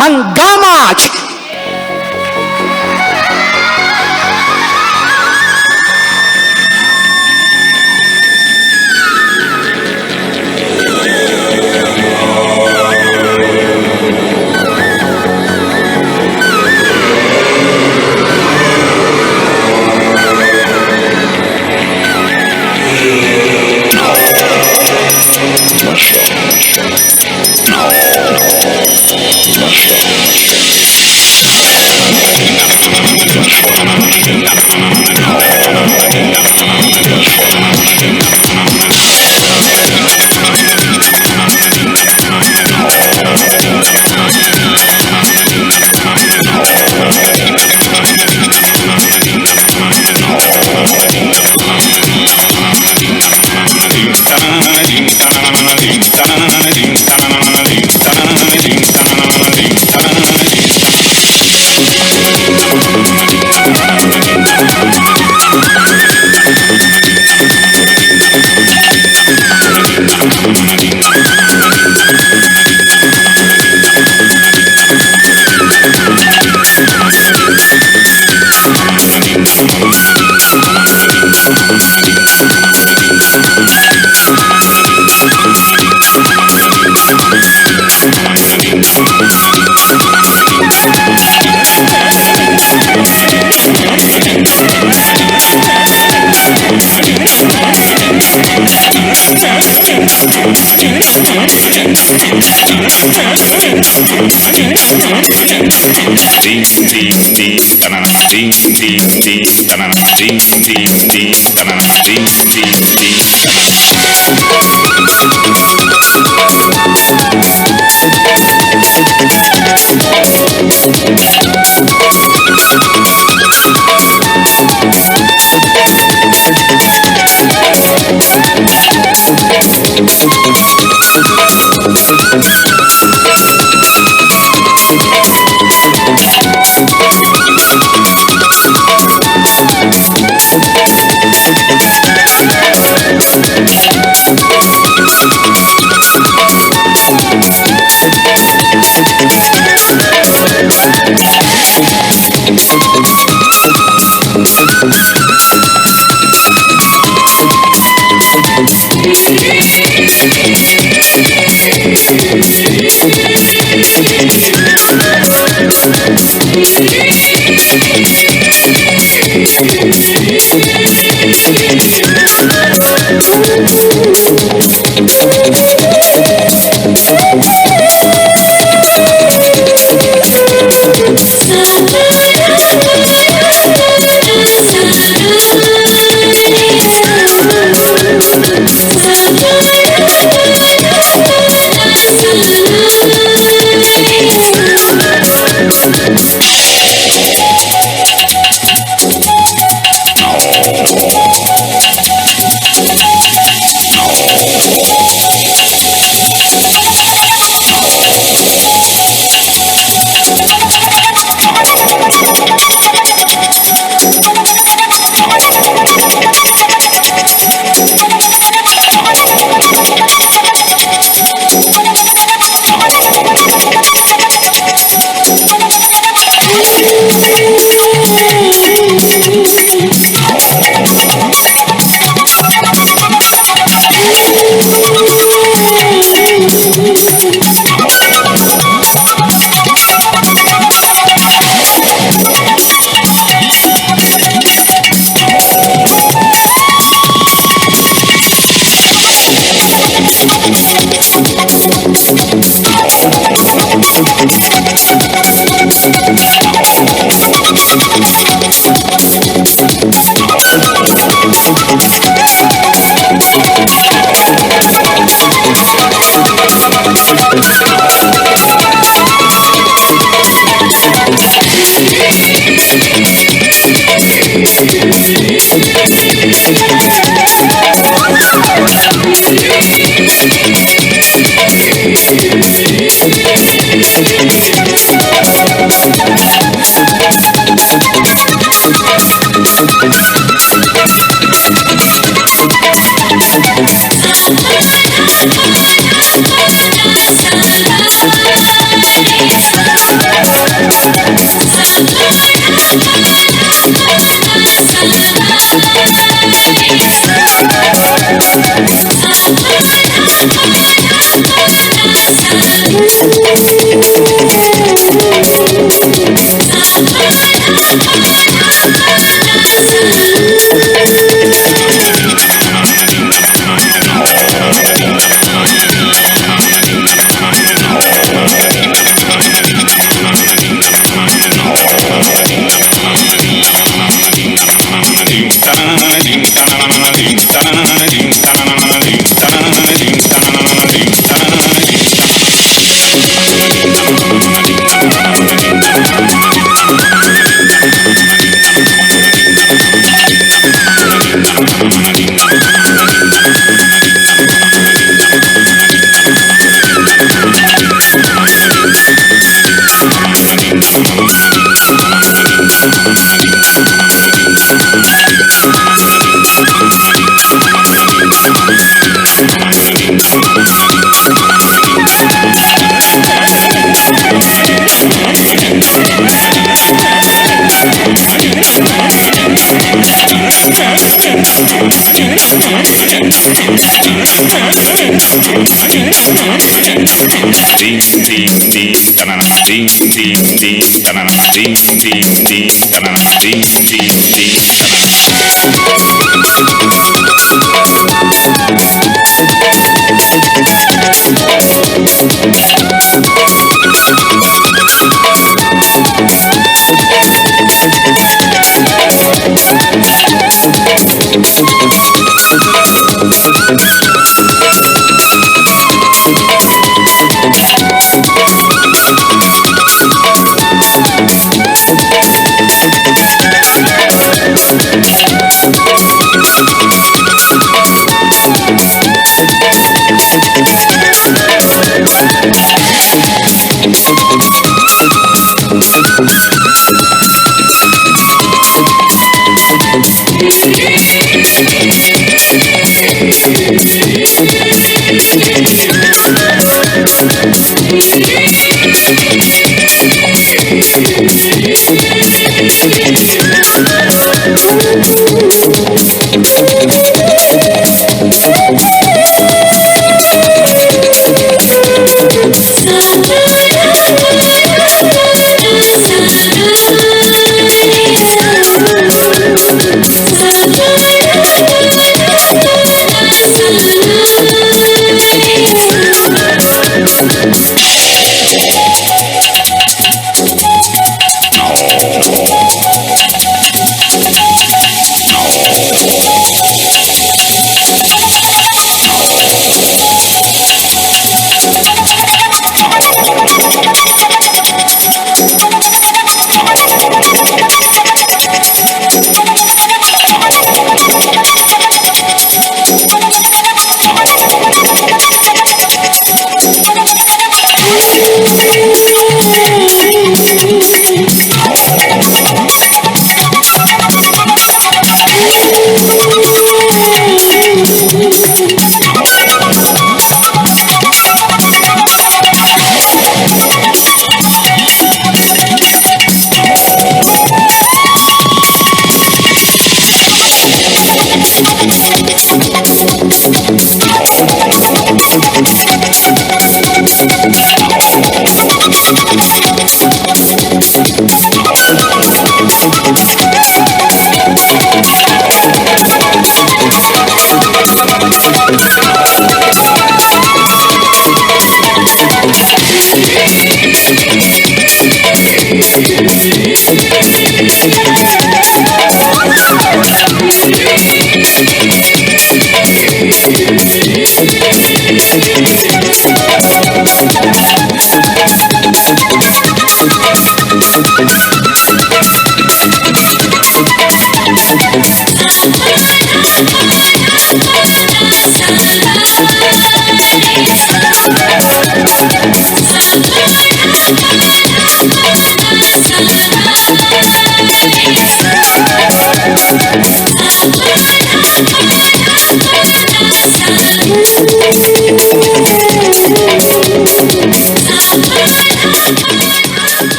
हंगामा।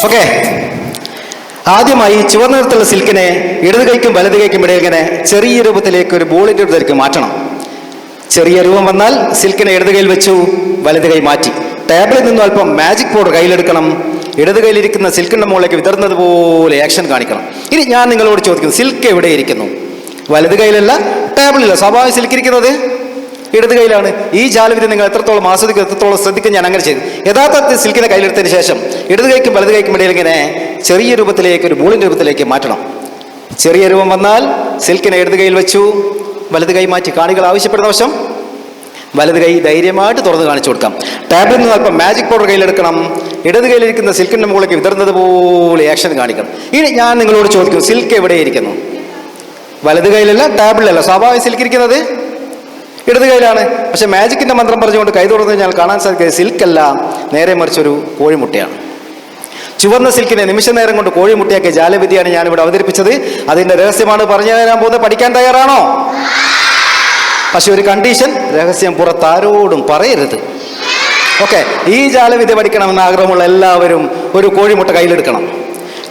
ഓക്കെ, ആദ്യമായി ചുവന്ന നിറത്തിലുള്ള സിൽക്കിനെ ഇടത് കൈക്കും വലത് കൈക്കും ഇടയിൽ ഇങ്ങനെ ചെറിയ രൂപത്തിലേക്ക് ഒരു ബോളിന്റെ രൂപത്തിലേക്ക് മാറ്റണം. ചെറിയ രൂപം വന്നാൽ സിൽക്കിനെ ഇടത് കൈയിൽ വെച്ചു, വലത് കൈ മാറ്റി. ടേബിളിൽ നിന്നും അല്പം മാജിക് പൗഡർ കയ്യിലെടുക്കണം. ഇടത് കയ്യിലിരിക്കുന്ന സിൽക്കിന്റെ മുകളിലേക്ക് വിതറുന്നത് പോലെ ആക്ഷൻ കാണിക്കണം. ഇനി ഞാൻ നിങ്ങളോട് ചോദിക്കുന്നു, സിൽക്ക് എവിടെ ഇരിക്കുന്നു? വലത് കൈയിലല്ല, ടേബിളിലല്ല. സ്വാഭാവിക സിൽക്ക് ഇരിക്കുന്നത് ഇടത് കൈയിലാണ്. ഈ ജാലവിധി നിങ്ങൾ എത്രത്തോളം ആസ്വദിക്കും, എത്രത്തോളം ശ്രദ്ധിക്കും, ഞാൻ അങ്ങനെ ചെയ്തു. യഥാർത്ഥത്തിൽ സിൽക്കിനെ കയ്യിലെടുത്തതിന് ശേഷം ഇടത് കൈക്കും വലത് കൈക്കും ഇടയിൽ ഇങ്ങനെ ചെറിയ രൂപത്തിലേക്ക് ഒരു ബോളിന്റെ രൂപത്തിലേക്ക് മാറ്റണം. ചെറിയ രൂപം വന്നാൽ സിൽക്കിനെ ഇടത് കൈയിൽ വെച്ചു, വലത് കൈ മാറ്റി. കാണികൾ ആവശ്യപ്പെടുന്ന വശം വലത് കൈ ധൈര്യമായിട്ട് തുറന്ന് കാണിച്ചു കൊടുക്കാം. ടേബിളിൽ നിന്ന് അല്പം മാജിക് പൗഡർ കയ്യിലെടുക്കണം. ഇടത് കയ്യിലിരിക്കുന്ന സിൽക്കിന്റെ മുകളിലേക്ക് വിതറുന്നത് പോലെ ആക്ഷൻ കാണിക്കണം. ഇനി ഞാൻ നിങ്ങളോട് ചോദിക്കും, സിൽക്ക് എവിടെ ഇരിക്കുന്നു? വലത് കൈയിലല്ല, ടേബിളിലല്ല. സ്വാഭാവിക സിൽക്ക് ഇരിക്കുന്നത് ഇടത് കൈയിലാണ്. പക്ഷെ മാജിക്കിന്റെ മന്ത്രം പറഞ്ഞുകൊണ്ട് കൈ തുറന്നു കഴിഞ്ഞാൽ കാണാൻ സാധിക്കുന്നത് സിൽക്കല്ല, നേരെ മറിച്ചൊരു കോഴിമുട്ടയാണ്. ചുവന്ന സിൽക്കിനെ നിമിഷ നേരം കൊണ്ട് കോഴിമുട്ടയാക്കിയ ജാലവിദ്യയാണ് ഞാനിവിടെ അവതരിപ്പിച്ചത്. അതിന്റെ രഹസ്യമാണ് പറഞ്ഞു തരാൻ പോകുന്നത്. പഠിക്കാൻ തയ്യാറാണോ? പക്ഷെ ഒരു കണ്ടീഷൻ, രഹസ്യം പുറത്താരോടും പറയരുത്. ഓക്കെ, ഈ ജാലവിദ്യ പഠിക്കണമെന്ന് ആഗ്രഹമുള്ള എല്ലാവരും ഒരു കോഴിമുട്ട കയ്യിലെടുക്കണം.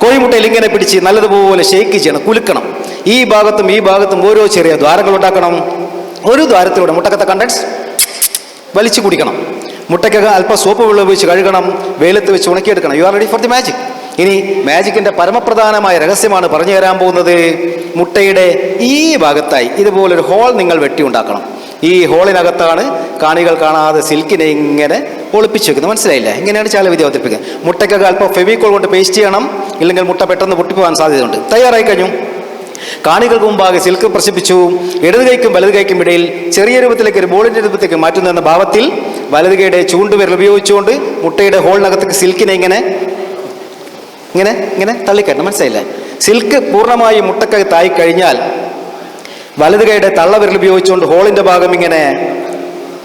കോഴിമുട്ടയിൽ ഇങ്ങനെ പിടിച്ച് നല്ലതുപോലെ ഷേക്ക് ചെയ്യണം, കുലുക്കണം. ഈ ഭാഗത്തും ഈ ഭാഗത്തും ഓരോ ചെറിയ ദ്വാരങ്ങൾ ഉണ്ടാക്കണം. ഒരു ദ്വാരത്തിലൂടെ മുട്ടക്കത്തെ കണ്ടൻസ് വലിച്ചു കുടിക്കണം. മുട്ടയ്ക്ക് അല്പം സോപ്പ് വെള്ളം ഉപയോഗിച്ച് കഴുകണം, വെയിലത്ത് വെച്ച് ഉണക്കിയെടുക്കണം. You are ready for the magic. ഇനി മാജിക്കിന്റെ പരമപ്രധാനമായ രഹസ്യമാണ് പറഞ്ഞു തരാൻ പോകുന്നത്. മുട്ടയുടെ ഈ ഭാഗത്തായി ഇതുപോലൊരു ഹോൾ നിങ്ങൾ വെട്ടി ഉണ്ടാക്കണം. ഈ ഹോളിനകത്താണ് കാണികൾ കാണാതെ സിൽക്കിനെ ഇങ്ങനെ ഒളിപ്പിച്ച് വെക്കുന്നത്. മനസ്സിലായില്ല? ഇങ്ങനെയാണ് ജാലവിദ്യ അവതരിപ്പിക്കുക. മുട്ടയ്ക്കൊക്കെ അല്പം ഫെവിക്കോൾ കൊണ്ട് പേസ്റ്റ് ചെയ്യണം, ഇല്ലെങ്കിൽ മുട്ട പെട്ടെന്ന് പൊട്ടിപ്പോകാൻ സാധ്യതയുണ്ട്. തയ്യാറായി കഴിഞ്ഞു. കാണികൾക്ക് മുമ്പാകെ സിൽക്ക് പ്രശിപ്പിച്ചു. ഇടത് കൈക്കും വലത് കൈക്കും ഇടയിൽ ചെറിയ രൂപത്തിലേക്ക് ഒരു ബോളിന്റെ രൂപത്തിലേക്ക് മാറ്റുന്ന ഭാവത്തിൽ വലത് കൈയുടെ ചൂണ്ടുവിരൽ ഉപയോഗിച്ചുകൊണ്ട് മുട്ടയുടെ ഹോളിനകത്തേക്ക് സിൽക്കിനെ ഇങ്ങനെ ഇങ്ങനെ ഇങ്ങനെ തള്ളിക്കയറ്റണം. മനസ്സിലായില്ലേ? സിൽക്ക് പൂർണ്ണമായി മുട്ടക്കകത്തായി കഴിഞ്ഞാൽ വലത് കൈയുടെ തള്ളവിരൽ ഉപയോഗിച്ചുകൊണ്ട് ഹോളിന്റെ ഭാഗം ഇങ്ങനെ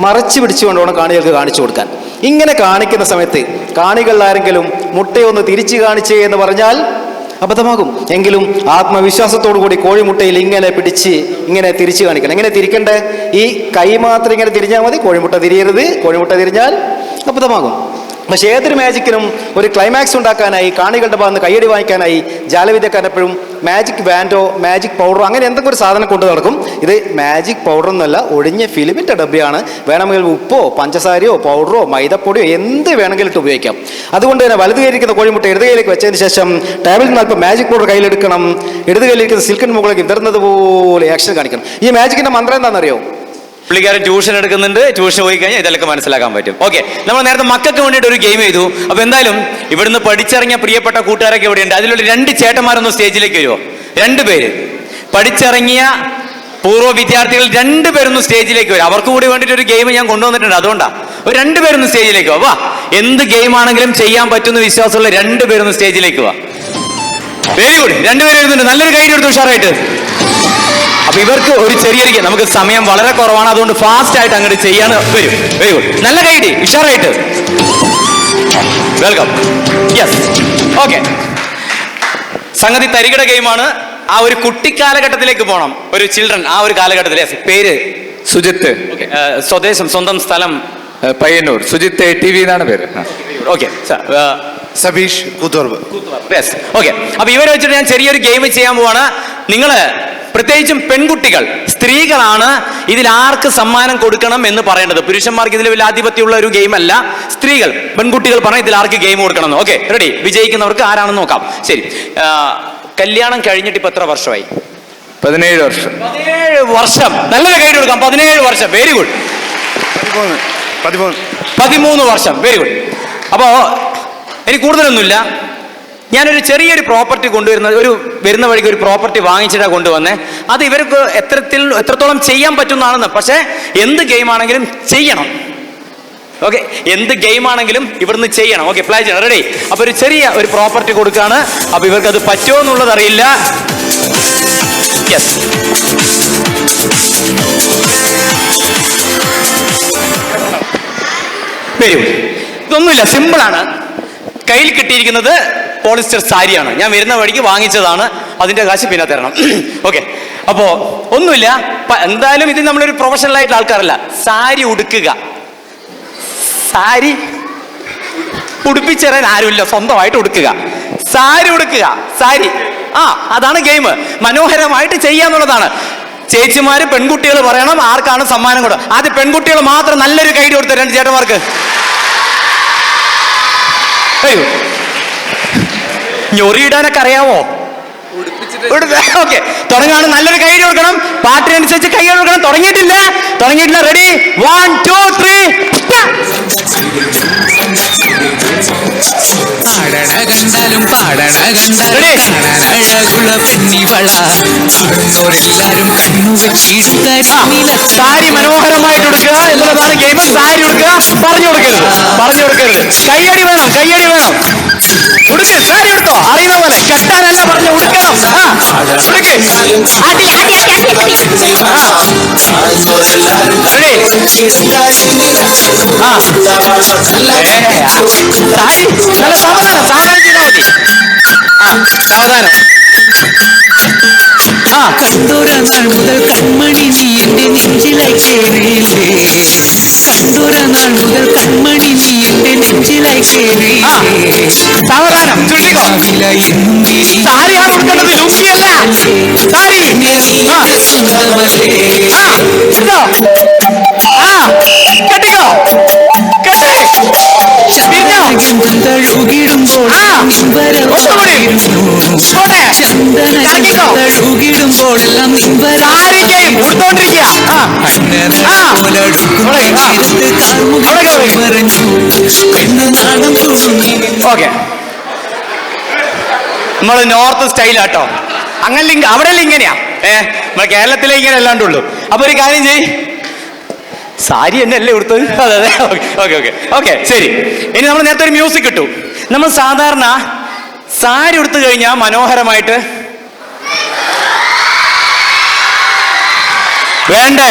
മറച്ചു പിടിച്ചുകൊണ്ട് വേണം കാണികൾക്ക് കാണിച്ചു കൊടുക്കാൻ. ഇങ്ങനെ കാണിക്കുന്ന സമയത്ത് കാണികൾ ആരെങ്കിലും മുട്ടയൊന്ന് തിരിച്ചു കാണിച്ചേ എന്ന് പറഞ്ഞാൽ അബദ്ധമാകും. എങ്കിലും ആത്മവിശ്വാസത്തോടു കൂടി കോഴിമുട്ടയിൽ ഇങ്ങനെ പിടിച്ച് ഇങ്ങനെ തിരിച്ചു കാണിക്കണം. എങ്ങനെ തിരിക്കണ്ടേ? ഈ കൈ മാത്രം ഇങ്ങനെ തിരിഞ്ഞാൽ മതി, കോഴിമുട്ട തിരിയരുത്. കോഴിമുട്ട തിരിഞ്ഞാൽ അബദ്ധമാകും. പക്ഷെ ഏതൊരു മാജിക്കിനും ഒരു ക്ലൈമാക്സ് ഉണ്ടാക്കാനായി, കാണികളുടെ ഭാഗത്ത് കയ്യടി വാങ്ങിക്കാനായി ജാലവിദ്യക്കാരൻ എപ്പോഴും മാജിക് ബാൻഡോ മാജിക് പൗഡറോ അങ്ങനെ എന്തെങ്കിലും ഒരു സാധനം കൊണ്ടു നടക്കും. ഇത് മാജിക് പൗഡർ എന്നല്ല, ഒഴിഞ്ഞ ഫിലിമിൻ്റെ ഡബ്ബയാണ്. വേണമെങ്കിൽ ഉപ്പോ പഞ്ചസാരയോ പൗഡറോ മൈദപ്പൊടിയോ എന്ത് വേണമെങ്കിലും ഇട്ട് ഉപയോഗിക്കാം. അതുകൊണ്ട് തന്നെ വലത് കൈയിരിക്കുന്ന കോഴിമുട്ട ഇടത് കൈയിലേക്ക് വെച്ചതിന് ശേഷം ടേബിളിൽ നിന്ന് അല്പം മാജിക് പൗഡർ കയ്യിലെടുക്കണം. ഇടത് കൈയിലിരിക്കുന്ന സിൽക്കിന് മുകളിലേക്ക് വിതറുന്നത് പോലെ ആക്ഷൻ കാണിക്കണം. ഈ മാജിക്കിന്റെ മന്ത്രം എന്താണെന്നറിയോ? പുള്ളിക്കാരൻ ട്യൂഷൻ എടുക്കുന്നുണ്ട്. ട്യൂഷൻ പോയി കഴിഞ്ഞാൽ ഇതൊക്കെ മനസ്സിലാക്കാൻ പറ്റും. ഓക്കെ, നമ്മൾ നേരത്തെ മക്കൾക്ക് വേണ്ടിയിട്ട് ഒരു ഗെയിം ചെയ്തു. അപ്പൊ എന്തായാലും ഇവിടുന്ന് പഠിച്ചിറങ്ങിയ പ്രിയപ്പെട്ട കൂട്ടുകാരൊക്കെ ഇവിടെയുണ്ട്. അതിലുള്ള 2 ചേട്ടന്മാരൊന്ന് സ്റ്റേജിലേക്ക് വരുമോ? 2 പേര് പഠിച്ചിറങ്ങിയ പൂർവ്വ വിദ്യാർത്ഥികൾ 2 പേരൊന്ന് സ്റ്റേജിലേക്ക് വരും. അവർക്ക് കൂടി വേണ്ടിയിട്ട് ഒരു ഗെയിം ഞാൻ കൊണ്ടുവന്നിട്ടുണ്ട്. അതുകൊണ്ടാണ് ഒരു 2 പേരൊന്ന് സ്റ്റേജിലേക്ക് വാ. എന്ത് ഗെയിം ആണെങ്കിലും ചെയ്യാൻ പറ്റുന്ന വിശ്വാസമുള്ള 2 പേരൊന്ന് സ്റ്റേജിലേക്ക് വാ. Very good. 2 പേര് വരുന്നുണ്ട്. നല്ലൊരു ഗൈഡ് എടുത്തു ഉഷാറായിട്ട്. അപ്പൊ ഇവർക്ക് ഒരു ചെറിയൊരു നമുക്ക് സമയം വളരെ കുറവാണ്, അതുകൊണ്ട് ഫാസ്റ്റ് ആയിട്ട് അങ്ങോട്ട് ചെയ്യാന്ന് വരും. Very good. നല്ല ഗൈഡ്, ഉഷാറായിട്ട്. വെൽക്കം. യെസ്. ഓക്കെ, സംഗതി തരികിട ഗെയിമാണ്. ആ ഒരു കുട്ടിക്കാലഘട്ടത്തിലേക്ക് പോകണം. ഒരു ചിൽഡ്രൻ ആ ഒരു കാലഘട്ടത്തിലെ പേര് സുജിത്ത്. സ്വദേശം സ്വന്തം സ്ഥലം പയ്യന്നൂർ. സുജിത്ത് TV എന്നാണ് പേര്. ഓക്കെ. സബീഷ് കൂത്തുപറമ്പ്. ഓക്കെ, അപ്പൊ ഇവരെ വെച്ചിട്ട് ഞാൻ ചെറിയൊരു ഗെയിം ചെയ്യാൻ പോവാണ്. നിങ്ങള് പ്രത്യേകിച്ചും പെൺകുട്ടികൾ, സ്ത്രീകളാണ് ഇതിൽ ആർക്ക് സമ്മാനം കൊടുക്കണം എന്ന് പറയേണ്ടത്. പുരുഷന്മാർക്ക് ഇതിൽ വലിയ ആധിപത്യമുള്ള ഒരു ഗെയിം അല്ല. സ്ത്രീകൾ, പെൺകുട്ടികൾ പറഞ്ഞ ഇതിൽ ആർക്ക് ഗെയിം കൊടുക്കണം എന്ന്. Okay, ready? വിജയിക്കുന്നവർക്ക് ആരാണെന്ന് നോക്കാം. ശരി, കല്യാണം കഴിഞ്ഞിട്ട് ഇപ്പൊ എത്ര വർഷമായി? 17 വർഷം. 17 വർഷം. നല്ലൊരു ഗൈഡ് കൊടുക്കാം. 17 വർഷം. Very good. 13 വർഷം. Very good. അപ്പോ എനിക്ക് കൂടുതലൊന്നുമില്ല. ഞാനൊരു ചെറിയൊരു പ്രോപ്പർട്ടി വരുന്ന വഴിക്ക് ഒരു പ്രോപ്പർട്ടി വാങ്ങിച്ചിട്ടാണ് കൊണ്ടുവന്നേ. അത് ഇവർക്ക് എത്രത്തോളം ചെയ്യാൻ പറ്റുന്നതാണെന്ന്. പക്ഷേ എന്ത് ഗെയിം ആണെങ്കിലും ചെയ്യണം. ഓക്കെ, എന്ത് ഗെയിം ആണെങ്കിലും ഇവിടുന്ന് ചെയ്യണം. ഓക്കെ, പ്ലേ ചെയ്യണം. റെഡി? അപ്പൊ ഒരു ചെറിയ ഒരു പ്രോപ്പർട്ടി കൊടുക്കാണ്. അപ്പൊ ഇവർക്ക് അത് പറ്റുമോ എന്നുള്ളത് അറിയില്ല. യെസ്. Very good. ഇതൊന്നുമില്ല, സിമ്പിളാണ്. കയ്യിൽ കിട്ടിയിരിക്കുന്നത് പോളിസ്റ്റർ സാരിയാണ്. ഞാൻ വരുന്ന വഴിക്ക് വാങ്ങിച്ചതാണ്. അതിന്റെ കാശ് പിന്നെ തരണം. ഓക്കെ, അപ്പോ ഒന്നുമില്ല. എന്തായാലും ഇത് നമ്മളൊരു പ്രൊഫഷണൽ ആയിട്ടുള്ള ആൾക്കാരല്ല. സാരി ഉടുക്കുക. സാരി ഉടുപ്പിച്ചേരാൻ ആരുമില്ല, സ്വന്തമായിട്ട് ഉടുക്കുക. സാരി ഉടുക്കുക. സാരി. അതാണ് ഗെയിം. മനോഹരമായിട്ട് ചെയ്യാന്നുള്ളതാണ്. ചേച്ചിമാര് പെൺകുട്ടികൾ പറയണം ആർക്കാണ് സമ്മാനം കൊടുക്കുക. ആദ്യം പെൺകുട്ടികൾ മാത്രം നല്ലൊരു ഗൈഡ് കൊടുത്ത 2 ചേട്ടന്മാർക്ക്. ഞൊറിയിടാനൊക്കെ അറിയാവോ? ഓക്കെ, തുടങ്ങാണ്. നല്ലൊരു കൈ കൊടുക്കണം. പാട്ടിനനുസരിച്ച് കൈ കൊടുക്കണം. തുടങ്ങിയിട്ടില്ല. റെഡി? 1 2 3. കണ്ടാലും പാടണ സാരി മനോഹരമായിട്ട് എടുക്കുക എന്നുള്ളതാണ് ഗെയിം. സാരി എടുക്കുക. പറഞ്ഞു കൊടുക്കരുത്. കയ്യടി വേണം. ഉടുക്ക്, സാരി എടുത്തോ, അറിയുന്ന പോലെ കെട്ടാനല്ല പറഞ്ഞ ഉടുക്കണം. ഉടുക്ക്. സാരി നല്ല സാവധാനം ചെയ്താൽ മതി. സാവധാനം. കണ്ടൊരനാൾ മുതൽ കൺമണി നീ എന്റെ നെഞ്ചിലായി കേറിയില്ലേ, കണ്ടൊരനാൾ മുതൽ കൺമണി നീ എന്റെ നെഞ്ചിലായി കേറിയില്ലേ, സാവധാനം ചുരുട്ടിക്കോ. എന്നും നീ സാരിയാണ് ഉടുക്കേണ്ടത്, ലുങ്കിയല്ല. സാരി സ്വന്തമല്ലേ. ഇതോ. കെട്ടിക്കോ. കെട്ടി. തിരിഞ്ഞോ. ചന്ദനഗന്ധഴുകിടുമ്പോൾ ചന്ദനഗന്ധഴുകിടുമ്പോഴെല്ലാം സാരിക്കയും ഉടുത്തോണ്ടിരിക്കുക. ഓക്കെ, നമ്മള് നോർത്ത് സ്റ്റൈലാട്ടോ. അങ്ങനെ അവിടെ ഇങ്ങനെയാ. നമ്മളെ കേരളത്തിലെ ഇങ്ങനെ അല്ലാണ്ടുള്ളൂ. അപ്പൊ ഒരു കാര്യം ചെയ്, സാരി തന്നെ അല്ലേ കൊടുത്തത്? അതെ അതെ, ഓക്കെ ഓക്കെ ഓക്കെ, ശരി. ഇനി നമ്മൾ നേരത്തെ ഒരു മ്യൂസിക് ഇട്ടു. നമ്മൾ സാധാരണ സാരി ഉടുത്തു കഴിഞ്ഞാൽ മനോഹരമായിട്ട് വേണ്ടേ,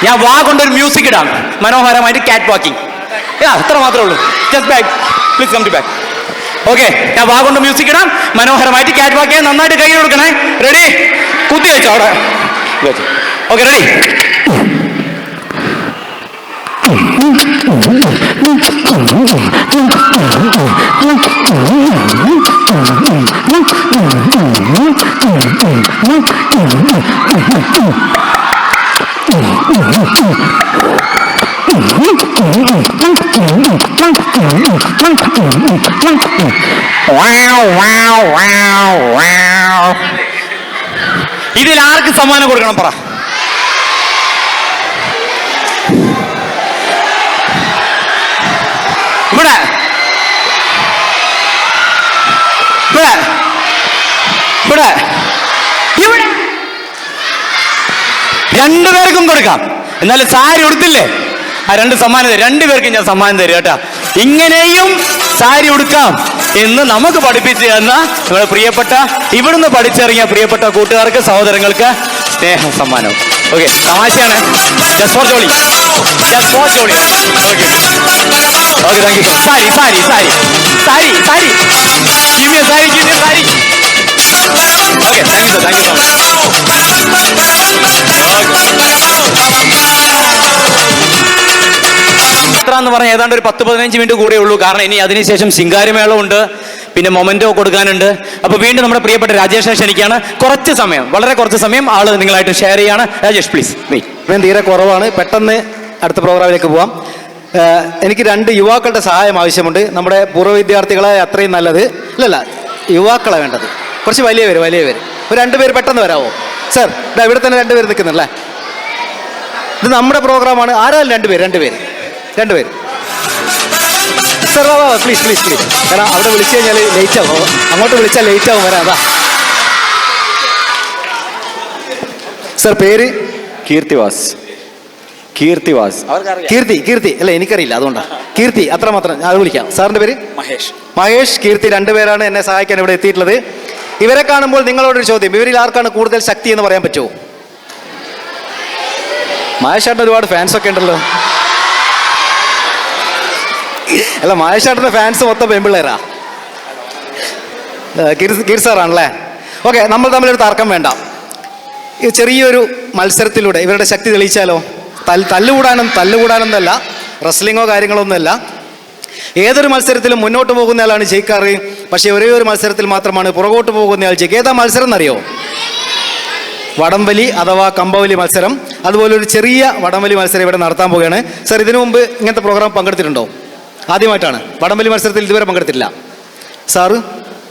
ഞാൻ വാ കൊണ്ടൊരു മ്യൂസിക് ഇടാം, മനോഹരമായിട്ട് ക്യാറ്റ് വാക്കിംഗ്. അത്ര മാത്രമേ ഉള്ളൂ. Just back, please come to back. Okay, ഞാൻ വാ കൊണ്ട് മ്യൂസിക് ഇടാം, മനോഹരമായിട്ട് ക്യാറ്റ് വാക്ക് ചെയ്യാൻ. നന്നായിട്ട് കൈ കൊടുക്കണേ. റെഡി? കുത്തി വെച്ചോ അവിടെ. Okay, ready? ഇതിൽ ആർക്ക് സമ്മാനം കൊടുക്കണം പറ? ഇവിടെ ഇവിടെ ഇവിടെ ഇവിടെ രണ്ടുപേർക്കും കൊടുക്കാം. എന്നാലും സാരി ഉടുത്തില്ലേ, ആ രണ്ട് സമ്മാനം തരും. രണ്ടുപേർക്കും ഞാൻ സമ്മാനം തരും കേട്ടാ. ഇങ്ങനെയും സാരി ഉടുക്കാം എന്ന് നമുക്ക് പഠിപ്പിച്ചു തന്ന നമ്മുടെ പ്രിയപ്പെട്ട, ഇവിടുന്ന് പഠിച്ചിറങ്ങിയ പ്രിയപ്പെട്ട കൂട്ടുകാർക്ക്, സഹോദരങ്ങൾക്ക് സ്നേഹ സമ്മാനം. ഓക്കെ, തമാശയാണ്. Just for jolly, just for jolly. Okay okay, thank you. Sari sari sari sari sari give me a sari, give me a sari. Okay, thank you sir, thank you so much. യാത്ര എന്ന് പറഞ്ഞാൽ ഏതാണ്ട് ഒരു 10-15 മിനിറ്റ് കൂടെ ഉള്ളൂ. കാരണം ഇനി അതിനുശേഷം ശിങ്കാരിമേളം ഉണ്ട്, പിന്നെ മൊമെന്റോ കൊടുക്കാനുണ്ട്. അപ്പൊ വീണ്ടും നമ്മുടെ പ്രിയപ്പെട്ട രാജേഷ് ക്ഷണിക്കുകയാണ്. കുറച്ച് സമയം, വളരെ കുറച്ച് സമയം ആള് നിങ്ങളായിട്ട് ഷെയർ ചെയ്യാണ്. രാജേഷ് പ്ലീസ്. ഇപ്പം തീരെ കുറവാണ്, പെട്ടെന്ന് അടുത്ത പ്രോഗ്രാമിലേക്ക് പോവാം. എനിക്ക് 2 യുവാക്കളുടെ സഹായം ആവശ്യമുണ്ട്. നമ്മുടെ പൂർവ്വ വിദ്യാർത്ഥികളെ അത്രയും നല്ലത് അല്ലല്ല, യുവാക്കളെ വേണ്ടത്. കുറച്ച് വലിയ പേര് ഒരു 2 പേര് പെട്ടെന്ന് വരാമോ സർ? ഇവിടെ തന്നെ 2 പേര് നിൽക്കുന്നുണ്ടല്ലേ. ഇത് നമ്മുടെ പ്രോഗ്രാമാണ്. ആരാലും 2 പേര് സർ, വാ പ്ലീസ് പ്ലീസ് പ്ലീസ്. കാരണം അവിടെ വിളിച്ചു കഴിഞ്ഞാൽ ലേറ്റ് ആവും, അങ്ങോട്ട് വിളിച്ചാൽ ലേറ്റ് ആവും വരാം. അതാ സർ, പേര്? കീർത്തിവാസ്. കീർത്തി അല്ല, എനിക്കറിയില്ല, അതുകൊണ്ടാണ്. കീർത്തി, അത്രമാത്രം. അത് വിളിക്കാം. സാറിന്റെ പേര്? മഹേഷ്, കീർത്തി 2 പേരാണ് എന്നെ സഹായിക്കാൻ ഇവിടെ എത്തിയിട്ടുള്ളത്. ഇവരെ കാണുമ്പോൾ നിങ്ങളോടൊരു ചോദ്യം, ഇവരിൽ ആർക്കാണ് കൂടുതൽ ശക്തി എന്ന് പറയാൻ പറ്റുമോ? മഹേഷ് ചേട്ടന് ഒരുപാട് ഫാൻസ് ഒക്കെ ഉണ്ടല്ലോ. അല്ല, മഹേഷ് ചേട്ടന്റെ ഫാൻസ് മൊത്തം പെൺപിള്ളേരാ. കീർ സാറാണല്ലേ. ഓക്കെ, നമ്മൾ തമ്മിലൊരു തർക്കം വേണ്ട. ഈ ചെറിയൊരു മത്സരത്തിലൂടെ ഇവരുടെ ശക്തി തെളിയിച്ചാലോ? തല്ലുകൂടാനൊന്നല്ല, റെസ്ലിങ്ങോ കാര്യങ്ങളോ ഒന്നുമല്ല. ഏതൊരു മത്സരത്തിലും മുന്നോട്ട് പോകുന്നയാളാണ് ജയിക്കാറ്. പക്ഷേ ഒരേ ഒരു മത്സരത്തിൽ മാത്രമാണ് പുറകോട്ട് പോകുന്നയാൾ ജയിക്കുക. ഏതാ മത്സരം എന്നറിയോ? വടംവലി അഥവാ കമ്പവലി മത്സരം. അതുപോലെ ഒരു ചെറിയ വടംവലി മത്സരം ഇവിടെ നടത്താൻ പോവുകയാണ്. സർ, ഇതിനു മുമ്പ് ഇങ്ങനത്തെ പ്രോഗ്രാം പങ്കെടുത്തിട്ടുണ്ടോ? ആദ്യമായിട്ടാണ്. വടംവലി മത്സരത്തിൽ ഇതുവരെ പങ്കെടുത്തിട്ടില്ല. സാറ്?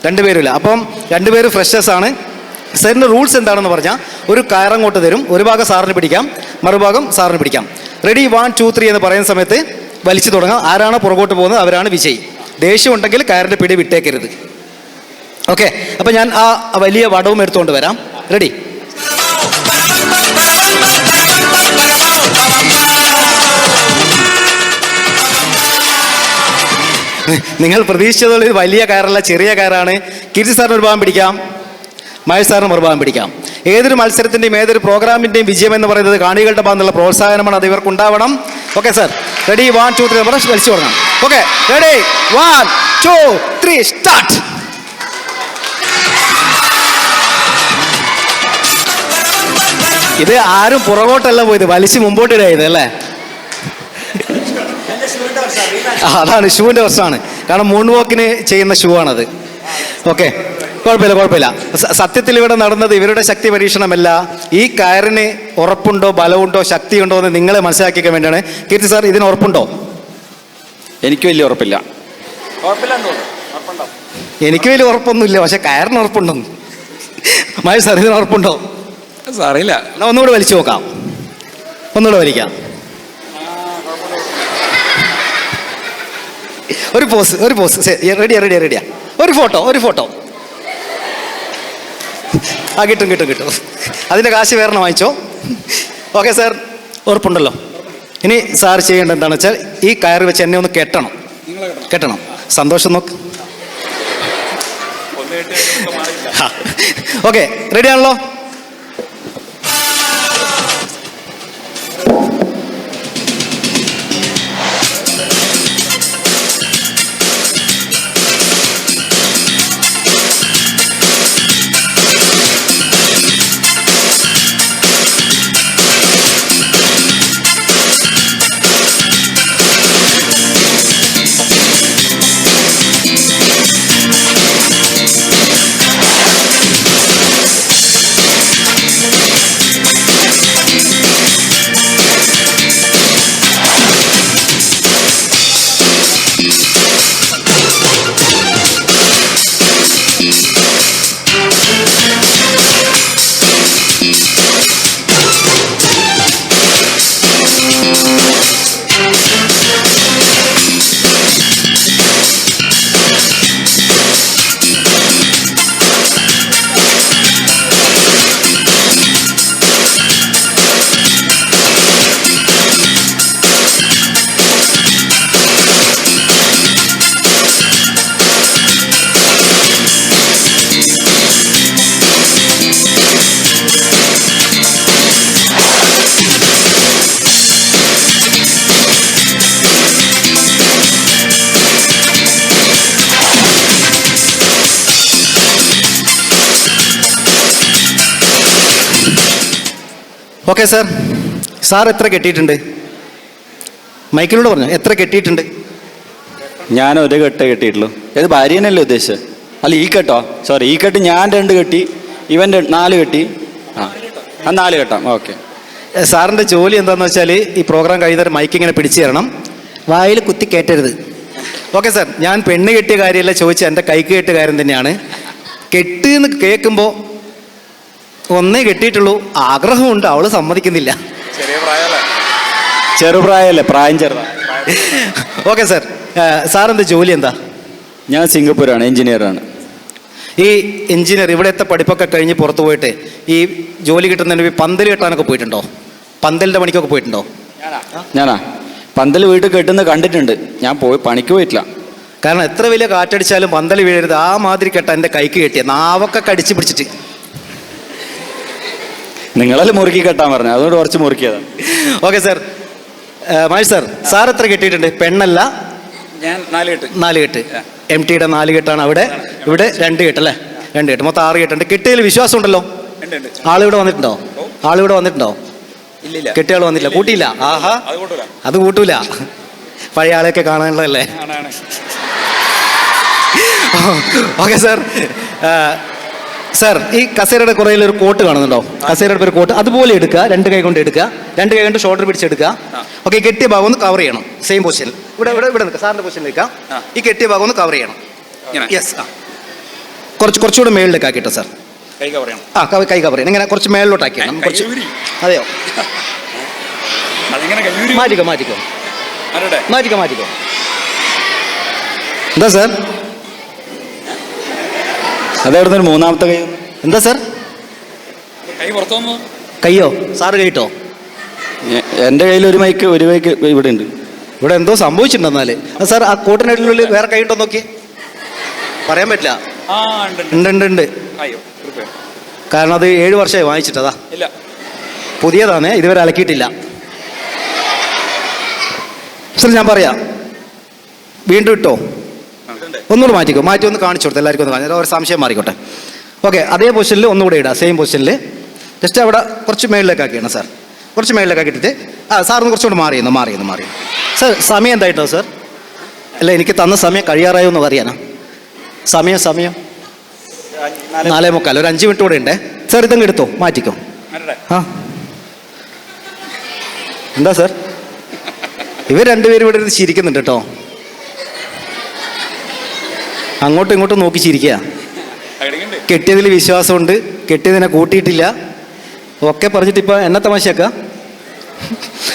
2 പേരുമില്ല. അപ്പം 2 പേര് ഫ്രഷേഴ്സാണ്. സാറിൻ്റെ റൂൾസ് എന്താണെന്ന് പറഞ്ഞാൽ, ഒരു കയറങ്ങോട്ട് തരും, ഒരു ഭാഗം സാറിന് പിടിക്കാം, മറുഭാഗം സാറിന് പിടിക്കാം. റെഡി 1 2 3 എന്ന് പറയുന്ന സമയത്ത് വലിച്ചു തുടങ്ങാം. ആരാണ് പുറകോട്ട് പോകുന്നത് അവരാണ് വിജയി. ദേഷ്യം ഉണ്ടെങ്കിൽ കയറിൻ്റെ പിടി വിട്ടേക്കരുത്. ഓക്കെ, അപ്പം ഞാൻ ആ വലിയ വടവും എടുത്തുകൊണ്ട് വരാം. റെഡി? നിങ്ങൾ പ്രതീക്ഷിച്ചതുള്ള ഇത് വലിയ കയറല്ല, ചെറിയ കയറാണ്. കീർത്തി സാറിന് ഒരു ഭാഗം പിടിക്കാം, മഹേഷ് സാറിന് ഒരു ഭാഗം പിടിക്കാം. ഏതൊരു മത്സരത്തിൻ്റെയും ഏതൊരു പ്രോഗ്രാമിൻ്റെയും വിജയം എന്ന് പറയുന്നത് കാണികളുടെ ഭാഗത്തുള്ള പ്രോത്സാഹനമാണ്. അത് ഇവർക്ക് ഉണ്ടാവണം. ഓക്കെ സാർ, റെഡി 1 2 3 പറഞ്ഞാൽ വലിച്ചു തുടങ്ങാം. Okay, ready 1 2 3 start. ഇത് ആരും പുറകോട്ടല്ല പോയത്, വലിച്ച് മുമ്പോട്ടിടായത് അല്ലേ? അതാണ് ഷൂവിൻ്റെ പ്രശ്നമാണ്. കാരണം മൂൺ വാക്കിന് ചെയ്യുന്ന ഷൂ ആണത്. ഓക്കെ, കുഴപ്പമില്ല. സത്യത്തിൽ ഇവിടെ നടന്നത് ഇവരുടെ ശക്തി പരീക്ഷണമല്ല. ഈ കയറിന് ഉറപ്പുണ്ടോ, ബലമുണ്ടോ, ശക്തിയുണ്ടോ എന്ന് നിങ്ങളെ മനസ്സിലാക്കിക്കാൻ വേണ്ടിയാണ്. കീർത്തി സാർ, ഇതിന് ഉറപ്പുണ്ടോ? എനിക്ക് വലിയ ഉറപ്പില്ല. എനിക്ക് വലിയ ഉറപ്പൊന്നുമില്ല, പക്ഷെ കയറിന് ഉറപ്പുണ്ടെന്ന്. മഹേഷ് സാർ, ഇതിന് ഉറപ്പുണ്ടോ? അറിയില്ല. എന്നാൽ ഒന്നുകൂടെ വലിച്ചു നോക്കാം, ഒന്നുകൂടെ വലിക്കാം. ഒരു പോസ്. റെഡിയാ. ഒരു ഫോട്ടോ. ആ, കിട്ടും. അതിൻ്റെ കാശ് വേറെ വാങ്ങിച്ചോ. ഓക്കെ സാർ, ഉറപ്പുണ്ടല്ലോ. ഇനി സാർ ചെയ്യേണ്ടത് എന്താണെന്ന് വെച്ചാൽ ഈ കയറ് വെച്ച് എന്നെ ഒന്ന് കെട്ടണം. സന്തോഷം നോക്ക്. ഓക്കെ, റെഡിയാണല്ലോ? ഓക്കെ സാർ, സാർ എത്ര കെട്ടിയിട്ടുണ്ട്? മൈക്കിലൂടെ പറഞ്ഞു, എത്ര കെട്ടിയിട്ടുണ്ട്? ഞാൻ ഒരു കെട്ടേ കെട്ടിയിട്ടുള്ളൂ. ഏത് ഭാര്യനല്ലേ ഉദ്ദേശിച്ചത്? അല്ല, ഈ കെട്ടോ? സോറി, ഈ കെട്ട് ഞാൻ 2 കെട്ടി, ഇവൻ 4 കെട്ടി. ആ 4 കെട്ടാം. ഓക്കെ. സാറിൻ്റെ ജോലി എന്താണെന്ന് വെച്ചാൽ ഈ പ്രോഗ്രാം കഴിയുന്നവരെ മൈക്ക് ഇങ്ങനെ പിടിച്ചു തരണം, വായിൽ കുത്തി കയറ്റരുത്. ഓക്കെ സാർ, ഞാൻ പെണ്ണ് കെട്ടിയ കാര്യമല്ല ചോദിച്ചത്, എൻ്റെ കൈക്ക് കെട്ടിയ കാര്യം തന്നെയാണ്. കെട്ട് എന്ന് കേൾക്കുമ്പോൾ ഒന്നേ കെട്ടിയിട്ടുള്ളൂ, ആഗ്രഹമുണ്ട്, അവള് സമ്മതിക്കുന്നില്ല. ചെറുപ്രായമല്ലേ, പ്രായം ചെറുതാ. ഓക്കെ സാർ, സാറിൻ്റെ ജോലി എന്താ? ഞാൻ സിംഗപ്പൂരാണ്, എഞ്ചിനീയറാണ്. ഈ എഞ്ചിനീയർ ഇവിടുത്തെ പഠിപ്പൊക്കെ കഴിഞ്ഞ് പുറത്ത് പോയിട്ട് ഈ ജോലി കിട്ടുന്നതിന് പന്തൽ കെട്ടാനൊക്കെ പോയിട്ടുണ്ടോ? പന്തലിൻ്റെ പണിക്കൊക്കെ പോയിട്ടുണ്ടോ? ഞാനാ പന്തൽ വീട്ടിൽ കെട്ടുന്നത് കണ്ടിട്ടുണ്ട്. ഞാൻ പണിക്ക് പോയിട്ടില്ല. കാരണം എത്ര വലിയ കാറ്റടിച്ചാലും പന്തൽ വീഴരുത്, ആ മാതിരി കെട്ടാൻ എൻ്റെ കൈക്ക് കെട്ടിയ നാവൊക്കെ കടിച്ച് പിടിച്ചിട്ട്. നിങ്ങളല്ലേ മുറുക്കി കെട്ടാൻ പറഞ്ഞു, അതുകൊണ്ട് കുറച്ച് മുറുക്കിയതാണ്. ഓക്കെ സാർ, മഹേഷ് സാർ എത്ര കെട്ടിയിട്ടുണ്ട്? പെണ്ണല്ല, ഞാൻ 4 കെട്ട്. 4 കെട്ട്. MTയുടെ 4 കെട്ടാണ് അവിടെ. ഇവിടെ 2 കെട്ട് അല്ലേ? 2 കെട്ട്, മൊത്തം 6 കെട്ടുണ്ട്. കെട്ടിയതിൽ വിശ്വാസം ഉണ്ടല്ലോ? ആളിവിടെ വന്നിട്ടുണ്ടോ? ഇല്ലില്ല. കെട്ടിയാൾ വന്നില്ല, കൂട്ടിയില്ല. ആഹാ, അത് കൂട്ടൂല. പഴയ ആളെയൊക്കെ കാണാനുള്ളതല്ലേ? ഓക്കെ സാർ, സാർ ഈ കസേരയുടെ കുറയിൽ ഒരു കോട്ട് കാണുന്നുണ്ടോ? കസേരയുടെ ഒരു കോട്ട് അതുപോലെ എടുക്കുക, 2 കൈ കൊണ്ട് എടുക്കുക, 2 കൈ കൊണ്ട് ഷോൾഡർ പിടിച്ചെടുക്കുക. ഓക്കെ, കെട്ടിയ ഭാഗം ഒന്ന് കവർ ചെയ്യണം. സെയിം പൊസിഷൻ ഇവിടെ നിൽക്കുക, സാറിന്റെ പൊസിഷൻ നിൽക്കാം. ഈ കെട്ടിയ ഭാഗം ഒന്ന് കവർ ചെയ്യണം. യെസ്, കുറച്ചുകൂടെ മേളിലേക്ക് ആക്കിട്ടോ സാർ. കൈ കവർ ചെയ്യണം. ഇങ്ങനെ കുറച്ച് മേളിലോട്ട് ആക്കിയാണ് കുറച്ച്. അതെയോ? മാറ്റിക്കോ. എന്താ സാർ? അതായിരുന്നു ഒരു 3ാമത്തെ കൈ. എന്താ സാർ? കയ്യോ? സാറ് കൈട്ടോ? എൻ്റെ കയ്യിൽ ഒരു മൈക്ക് ഇവിടെ ഉണ്ട്. ഇവിടെ എന്തോ സംഭവിച്ചിട്ടുണ്ടെന്നാല് സാർ ആ കോട്ടിനുള്ളിൽ വേറെ കൈ ഉണ്ടോ നോക്കി പറയാൻ പറ്റില്ല. ഉണ്ട്. കാരണം അത് 7 വർഷമായി വാങ്ങിച്ചിട്ടതാ. ഇല്ല, പുതിയതാണേ, ഇതുവരെ അലക്കിയിട്ടില്ല. സാർ ഞാൻ പറയാം, വീണ്ടും ഇട്ടോ, ഒന്നുകൂടെ മാറ്റി ഒന്ന് കാണിച്ചു കൊടുത്തു, എല്ലാവർക്കും ഒന്ന് കാണിച്ചു, ഒരു സംശയം മാറിക്കോട്ടെ. ഓക്കെ, അതേ പൊസിഷനിൽ ഒന്നുകൂടെ ഇടാം, സെയിം പൊസിഷനിൽ. ജസ്റ്റ് അവിടെ കുറച്ച് മേളിലേക്ക് ആക്കിയാണ് സാർ, കുറച്ച് മേളിലേക്ക് ആക്കിയിട്ട് സാറിന് കുറച്ചുകൂടെ മാറിയെന്ന് സാർ. സമയം എന്തായിട്ടോ സാർ? അല്ല, എനിക്ക് തന്ന സമയം കഴിയാറായോ എന്ന് അറിയാനാ. സമയം 4:45, ഒരു 5 മിനിറ്റ് കൂടെ ഉണ്ടേ സാർ. ഇതങ്ങ് എടുത്തോ, മാറ്റിക്കോ. ആ എന്താ സാർ, ഇവർ രണ്ടുപേരും ഇവിടെ ഇരുന്ന് ചിരിക്കുന്നുണ്ട് കേട്ടോ, അങ്ങോട്ടും ഇങ്ങോട്ടും നോക്കി ചിരിക്കുക. കെട്ടിയതിൽ വിശ്വാസമുണ്ട്, കെട്ടിയതിനെ കൂട്ടിയിട്ടില്ല, ഒക്കെ പറഞ്ഞിട്ട് ഇപ്പം എന്നെ തമാശയാക്ക.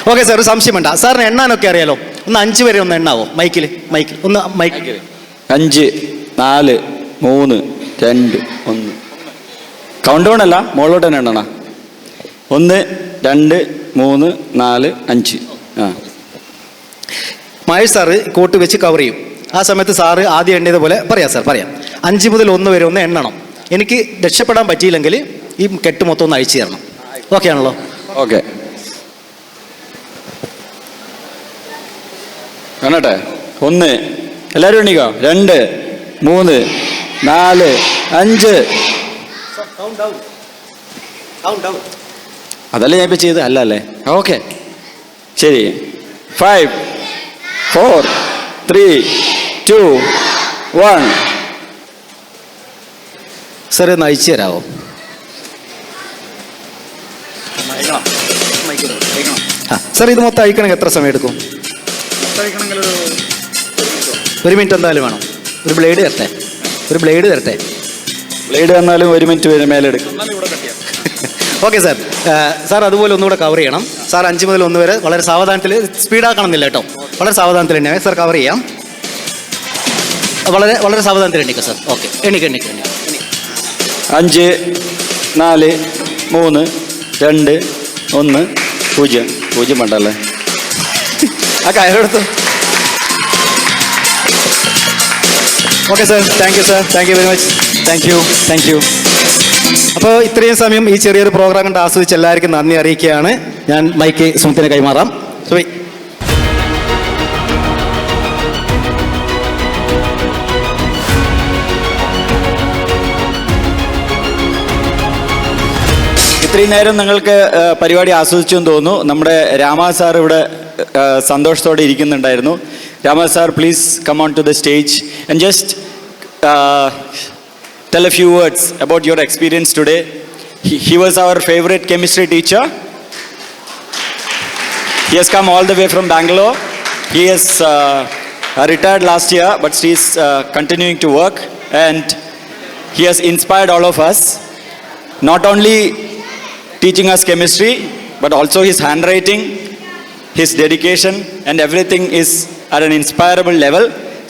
ഓക്കെ സാർ, ഒരു സംശയം വേണ്ട. സാറിന് എണ്ണാനൊക്കെ അറിയാലോ, ഒന്ന് 5 വരെ ഒന്ന് എണ്ണാവോ മൈക്കിൽ ഒന്ന് മൈക്കിൽ. 5 4 3 2 1. കൗണ്ട് ഡൗൺ അല്ല, മുകളിലോട്ട് തന്നെ എണ്ണണ. 1 2 3 4 5. ആ, മഹേഷ് സാറ് കോട്ട് വെച്ച് കവർ ചെയ്യും. ആ സമയത്ത് സാറ് ആദ്യം എണ്ണിയതുപോലെ പറയാം സാർ, പറയാം. 5 മുതൽ 1 വരെ ഒന്ന് എണ്ണണം. എനിക്ക് രക്ഷപ്പെടാൻ പറ്റിയില്ലെങ്കിൽ ഈ കെട്ട് മൊത്തം ഒന്ന് അഴിച്ചു തരണം. ഓക്കെ ആണല്ലോ? ഓക്കെ, കാണട്ടെ. 1, എല്ലാവരും എണ്ണിക്കോ. 2 3 4 5. അതല്ലേ ഞാൻ ഇപ്പം ചെയ്ത് അല്ല അല്ലേ? ഓക്കെ, ശരി. 5 4 3 2 1. സാർ ഒന്ന് അഴിച്ചു തരാമോ? സാർ ഇത് മൊത്തം അഴിക്കണമെങ്കിൽ എത്ര സമയം എടുക്കും? 1 മിനിറ്റ് എന്തായാലും വേണം. ഒരു ബ്ലേഡ് തരട്ടെ. ബ്ലേഡ് വന്നാലും 1 മിനിറ്റ് വരെ മേലെ എടുക്കും. Okay sir. സാർ അതുപോലെ ഒന്നുകൂടെ കവർ ചെയ്യണം. സാർ 5 മുതൽ 1 വരെ വളരെ സാവധാനത്തിൽ, സ്പീഡാക്കണമെന്നില്ല കേട്ടോ, വളരെ സാവധാനത്തിൽ എണ്ണ സാർ കവർ ചെയ്യാം. വളരെ സാവധാനത്തിൽ എണ്ണിക്കാം സാർ. ഓക്കെ, എണ്ണിക്ക 5 4 3 2 1 0 വേണ്ടല്ലേ? ആ കയറെടുത്തു. Okay sir, thank you sir, thank you very much, thank you. അപ്പോൾ ഇത്രയും സമയം ഈ ചെറിയൊരു പ്രോഗ്രാം കണ്ട് ആസ്വദിച്ച് എല്ലാവർക്കും നന്ദി അറിയിക്കുകയാണ്. ഞാൻ മൈക്ക് സുമിത്തിനെ കൈമാറാം. സുമി. ഇത്രയും നേരം നിങ്ങൾക്ക് പരിപാടി ആസ്വദിച്ചു എന്ന് തോന്നുന്നു. നമ്മുടെ രാമാ സാർ ഇവിടെ സന്തോഷത്തോടെ ഇരിക്കുന്നുണ്ടായിരുന്നു. Rama sir, please come on to the stage and just tell a few words about your experience today. He was our favorite chemistry teacher. He has come all the way from Bangalore. He has retired last year, but he is continuing to work, and he has inspired all of us, not only teaching us chemistry, but also his handwriting, his dedication, and everything is at an inspirable level.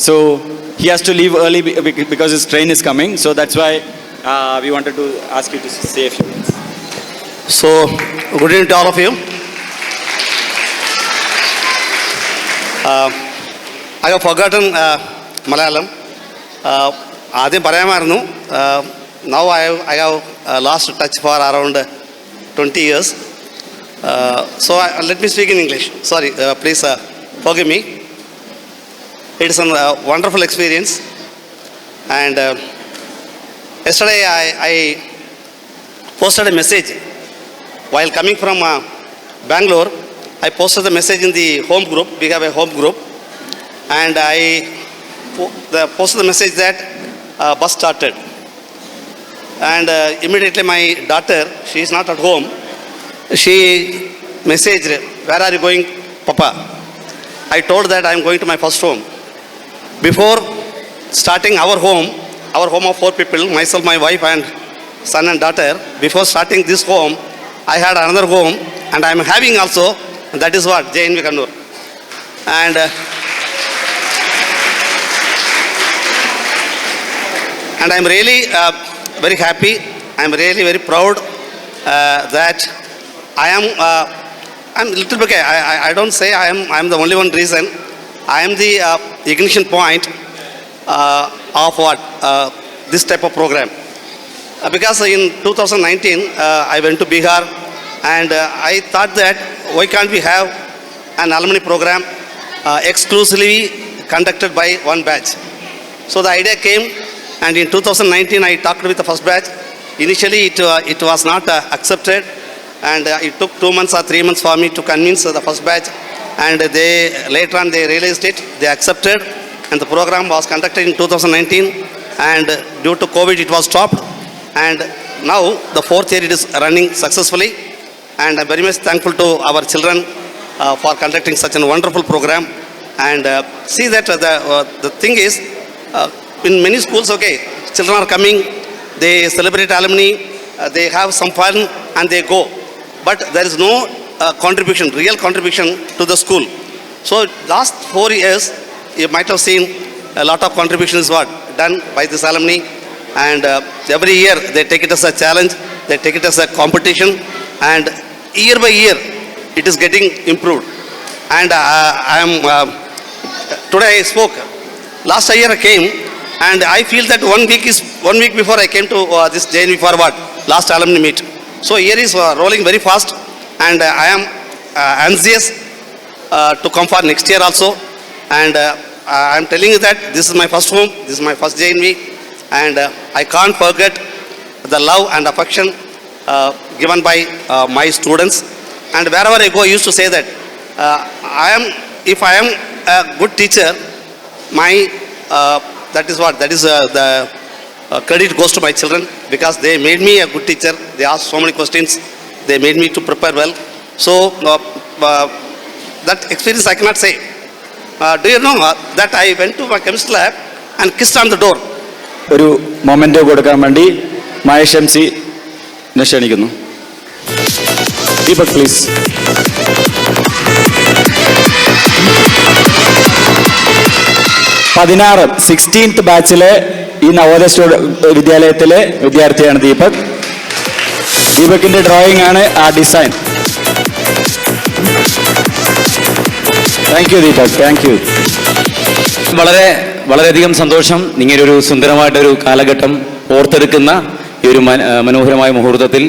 So he has to leave early because his train is coming. So that's why we wanted to ask you to say a few words. So, good evening to all of you. I have forgotten Malayalam. ആദ്യം പറയാമായിരുന്നു. Now I have lost touch for around 20 years. So let me speak in English. Sorry, please forgive me. It is a wonderful experience, and yesterday I posted a message while coming from Bangalore. I posted the message in the home group. We have a home group, and I posted the message that bus started, and immediately my daughter, she is not at home, she messaged, "Where are you going, Papa?" I told that I am going to my first home. Before starting our home of 4 people, myself, my wife and son and daughter, before starting this home, I had another home, and I am having also, and that is what, JNV Kannur. And I am really very happy, I am really very proud that I am, I'm little bit, I don't say I am the only one reason. I am the ignition point of what this type of program. Because in 2019, I went to Bihar and I thought that why can't we have an alumni program exclusively conducted by one batch. So the idea came, and in 2019 I talked with the first batch. Initially it was not accepted, and it took 2 months or 3 months for me to convince the first batch, and they later on they realized it, they accepted, and the program was conducted in 2019, and due to COVID it was stopped, and now the fourth year it is running successfully, and I'm very much thankful to our children for conducting such a wonderful program. And see that the thing is, in many schools, okay, children are coming, they celebrate alumni, they have some fun and they go, but there is no contribution, real contribution to the school. So last 4 years you might have seen a lot of contribution is what done by this alumni, and every year they take it as a challenge, they take it as a competition, and year by year it is getting improved. And I am today I spoke. Last year I came, and I feel that 1 week before I came to this JNV for what last alumni meet. So year is rolling very fast, and I am anxious to come for next year also. And I am telling you that this is my first home, this is my first JNV, and I can't forget the love and affection given by my students. And wherever I go, I used to say that if I am a good teacher, my that is the credit goes to my children, because they made me a good teacher. They asked so many questions, they made me to prepare well. So that experience I cannot say. Do you know that I went to my chemistry lab and kissed on the door? ഒരു moment കൊടുക്കാൻ വേണ്ടി Mahesh MC ക്ഷണിക്കുന്നു. Deepak please. 16th ബാച്ചിലെ ഈ നവോദയ വിദ്യാലയത്തിലെ വിദ്യാർത്ഥിയാണ് Deepak. ദീപകിന്റെ drawing ആണ് ആ design. Thank you Deepak, thank you. വളരെയധികം സന്തോഷം. ഇങ്ങനൊരു സുന്ദരമായിട്ടൊരു കാലഘട്ടം ഓർത്തെടുക്കുന്ന ഈ ഒരു മനോഹരമായ മുഹൂർത്തത്തിൽ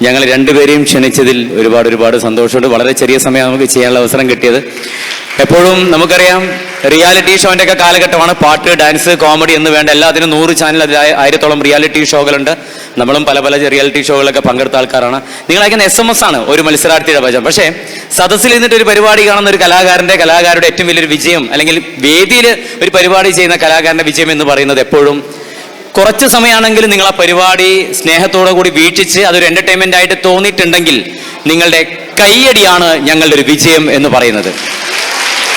ഞങ്ങൾ രണ്ടുപേരെയും ക്ഷണിച്ചതിൽ ഒരുപാട് സന്തോഷമുണ്ട്. വളരെ ചെറിയ സമയം നമുക്ക് ചെയ്യാനുള്ള അവസരം കിട്ടിയത്. എപ്പോഴും നമുക്കറിയാം, റിയാലിറ്റി ഷോൻ്റെ ഒക്കെ കാലഘട്ടമാണ്. പാട്ട്, ഡാൻസ്, കോമഡി എന്ന് വേണ്ട എല്ലാത്തിനും 100 ചാനൽ, 1000-ഓളം റിയാലിറ്റി ഷോകളുണ്ട്. നമ്മളും പല റിയാലിറ്റി ഷോകളിലൊക്കെ പങ്കെടുത്ത ആൾക്കാരാണ്. നിങ്ങൾ അയക്കുന്ന SMS ആണ് ഒരു മത്സരാർത്ഥിയുടെ വചനം. പക്ഷേ സദസ്സിൽ നിന്നിട്ട് ഒരു പരിപാടി കാണുന്ന ഒരു കലാകാരുടെ ഏറ്റവും വലിയൊരു വിജയം, അല്ലെങ്കിൽ വേദിയിൽ ഒരു പരിപാടി ചെയ്യുന്ന കലാകാരൻ്റെ വിജയം എന്ന് പറയുന്നത് എപ്പോഴും കുറച്ച് സമയമാണെങ്കിലും നിങ്ങൾ ആ പരിപാടി സ്നേഹത്തോടു കൂടി വീക്ഷിച്ച് അതൊരു എൻ്റർടൈൻമെൻ്റ് ആയിട്ട് തോന്നിയിട്ടുണ്ടെങ്കിൽ നിങ്ങളുടെ കയ്യടിയാണ് ഞങ്ങളുടെ ഒരു വിജയം എന്ന് പറയുന്നത്.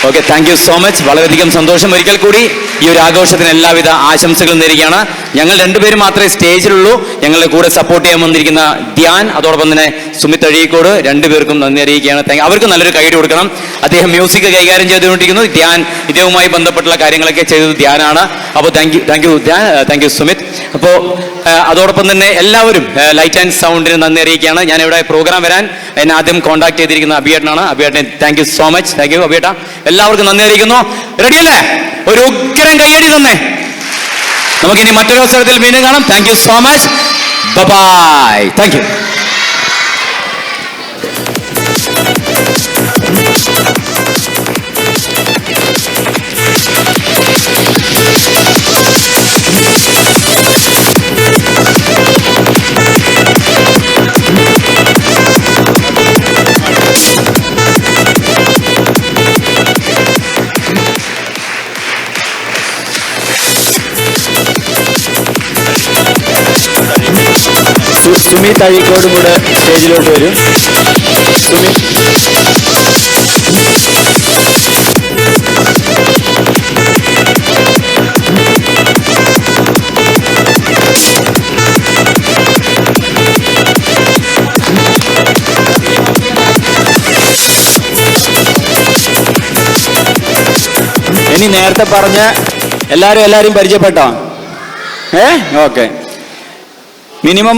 Okay, thank you so much. വളരെയധികം സന്തോഷം. ഒരിക്കൽ കൂടി ഈ ഒരു ആഘോഷത്തിന് എല്ലാവിധ ആശംസകളും നേരുകയാണ്. ഞങ്ങൾ രണ്ടുപേരും മാത്രമേ സ്റ്റേജിലുള്ളൂ. ഞങ്ങളുടെ കൂടെ സപ്പോർട്ട് ചെയ്യാൻ വന്നിരിക്കുന്ന ധ്യാൻ, അതോടൊപ്പം തന്നെ സുമിത് അഴീക്കോട്, രണ്ടുപേർക്കും നന്ദി അറിയിക്കുകയാണ്. അവർക്ക് നല്ലൊരു കൈയ്യടി കൊടുക്കണം. അദ്ദേഹം മ്യൂസിക് കൈകാര്യം ചെയ്തുകൊണ്ടിരിക്കുന്നു. ധ്യാൻ ഇദ്ദേഹവുമായി ബന്ധപ്പെട്ടുള്ള കാര്യങ്ങളൊക്കെ ചെയ്തത് ധ്യാനാണ്. അപ്പോൾ താങ്ക് യു സുമിത്. അപ്പോൾ അതോടൊപ്പം തന്നെ എല്ലാവരും ലൈറ്റ് ആൻഡ് സൗണ്ടിന് നന്ദി അറിയിക്കുകയാണ്. ഞാൻ ഇവിടെ പ്രോഗ്രാം വരാൻ എന്നെ ആദ്യം കോൺടാക്ട് ചെയ്തിരിക്കുന്ന അഭിയേട്ടനാണ്. അഭിയേട്ടനെ thank you so much. Thank you അഭിയേട്ട. എല്ലാവർക്കും നന്ദി അറിയിക്കുന്നു. റെഡിയല്ലേ? ഒരു ഉഗ്രൻ കയ്യടി തന്നെ. നമുക്കിനി മറ്റൊരു അവസരത്തിൽ വീണ്ടും കാണാം. Thank you so much. Bye. Thank you. Sumit അഴീക്കോടും കൂടെ സ്റ്റേജിലോട്ട് വരും. സുമിത്. ഇനി നേരത്തെ പറഞ്ഞ എല്ലാവരും പരിചയപ്പെട്ടോ? ഓക്കെ. മിനിമം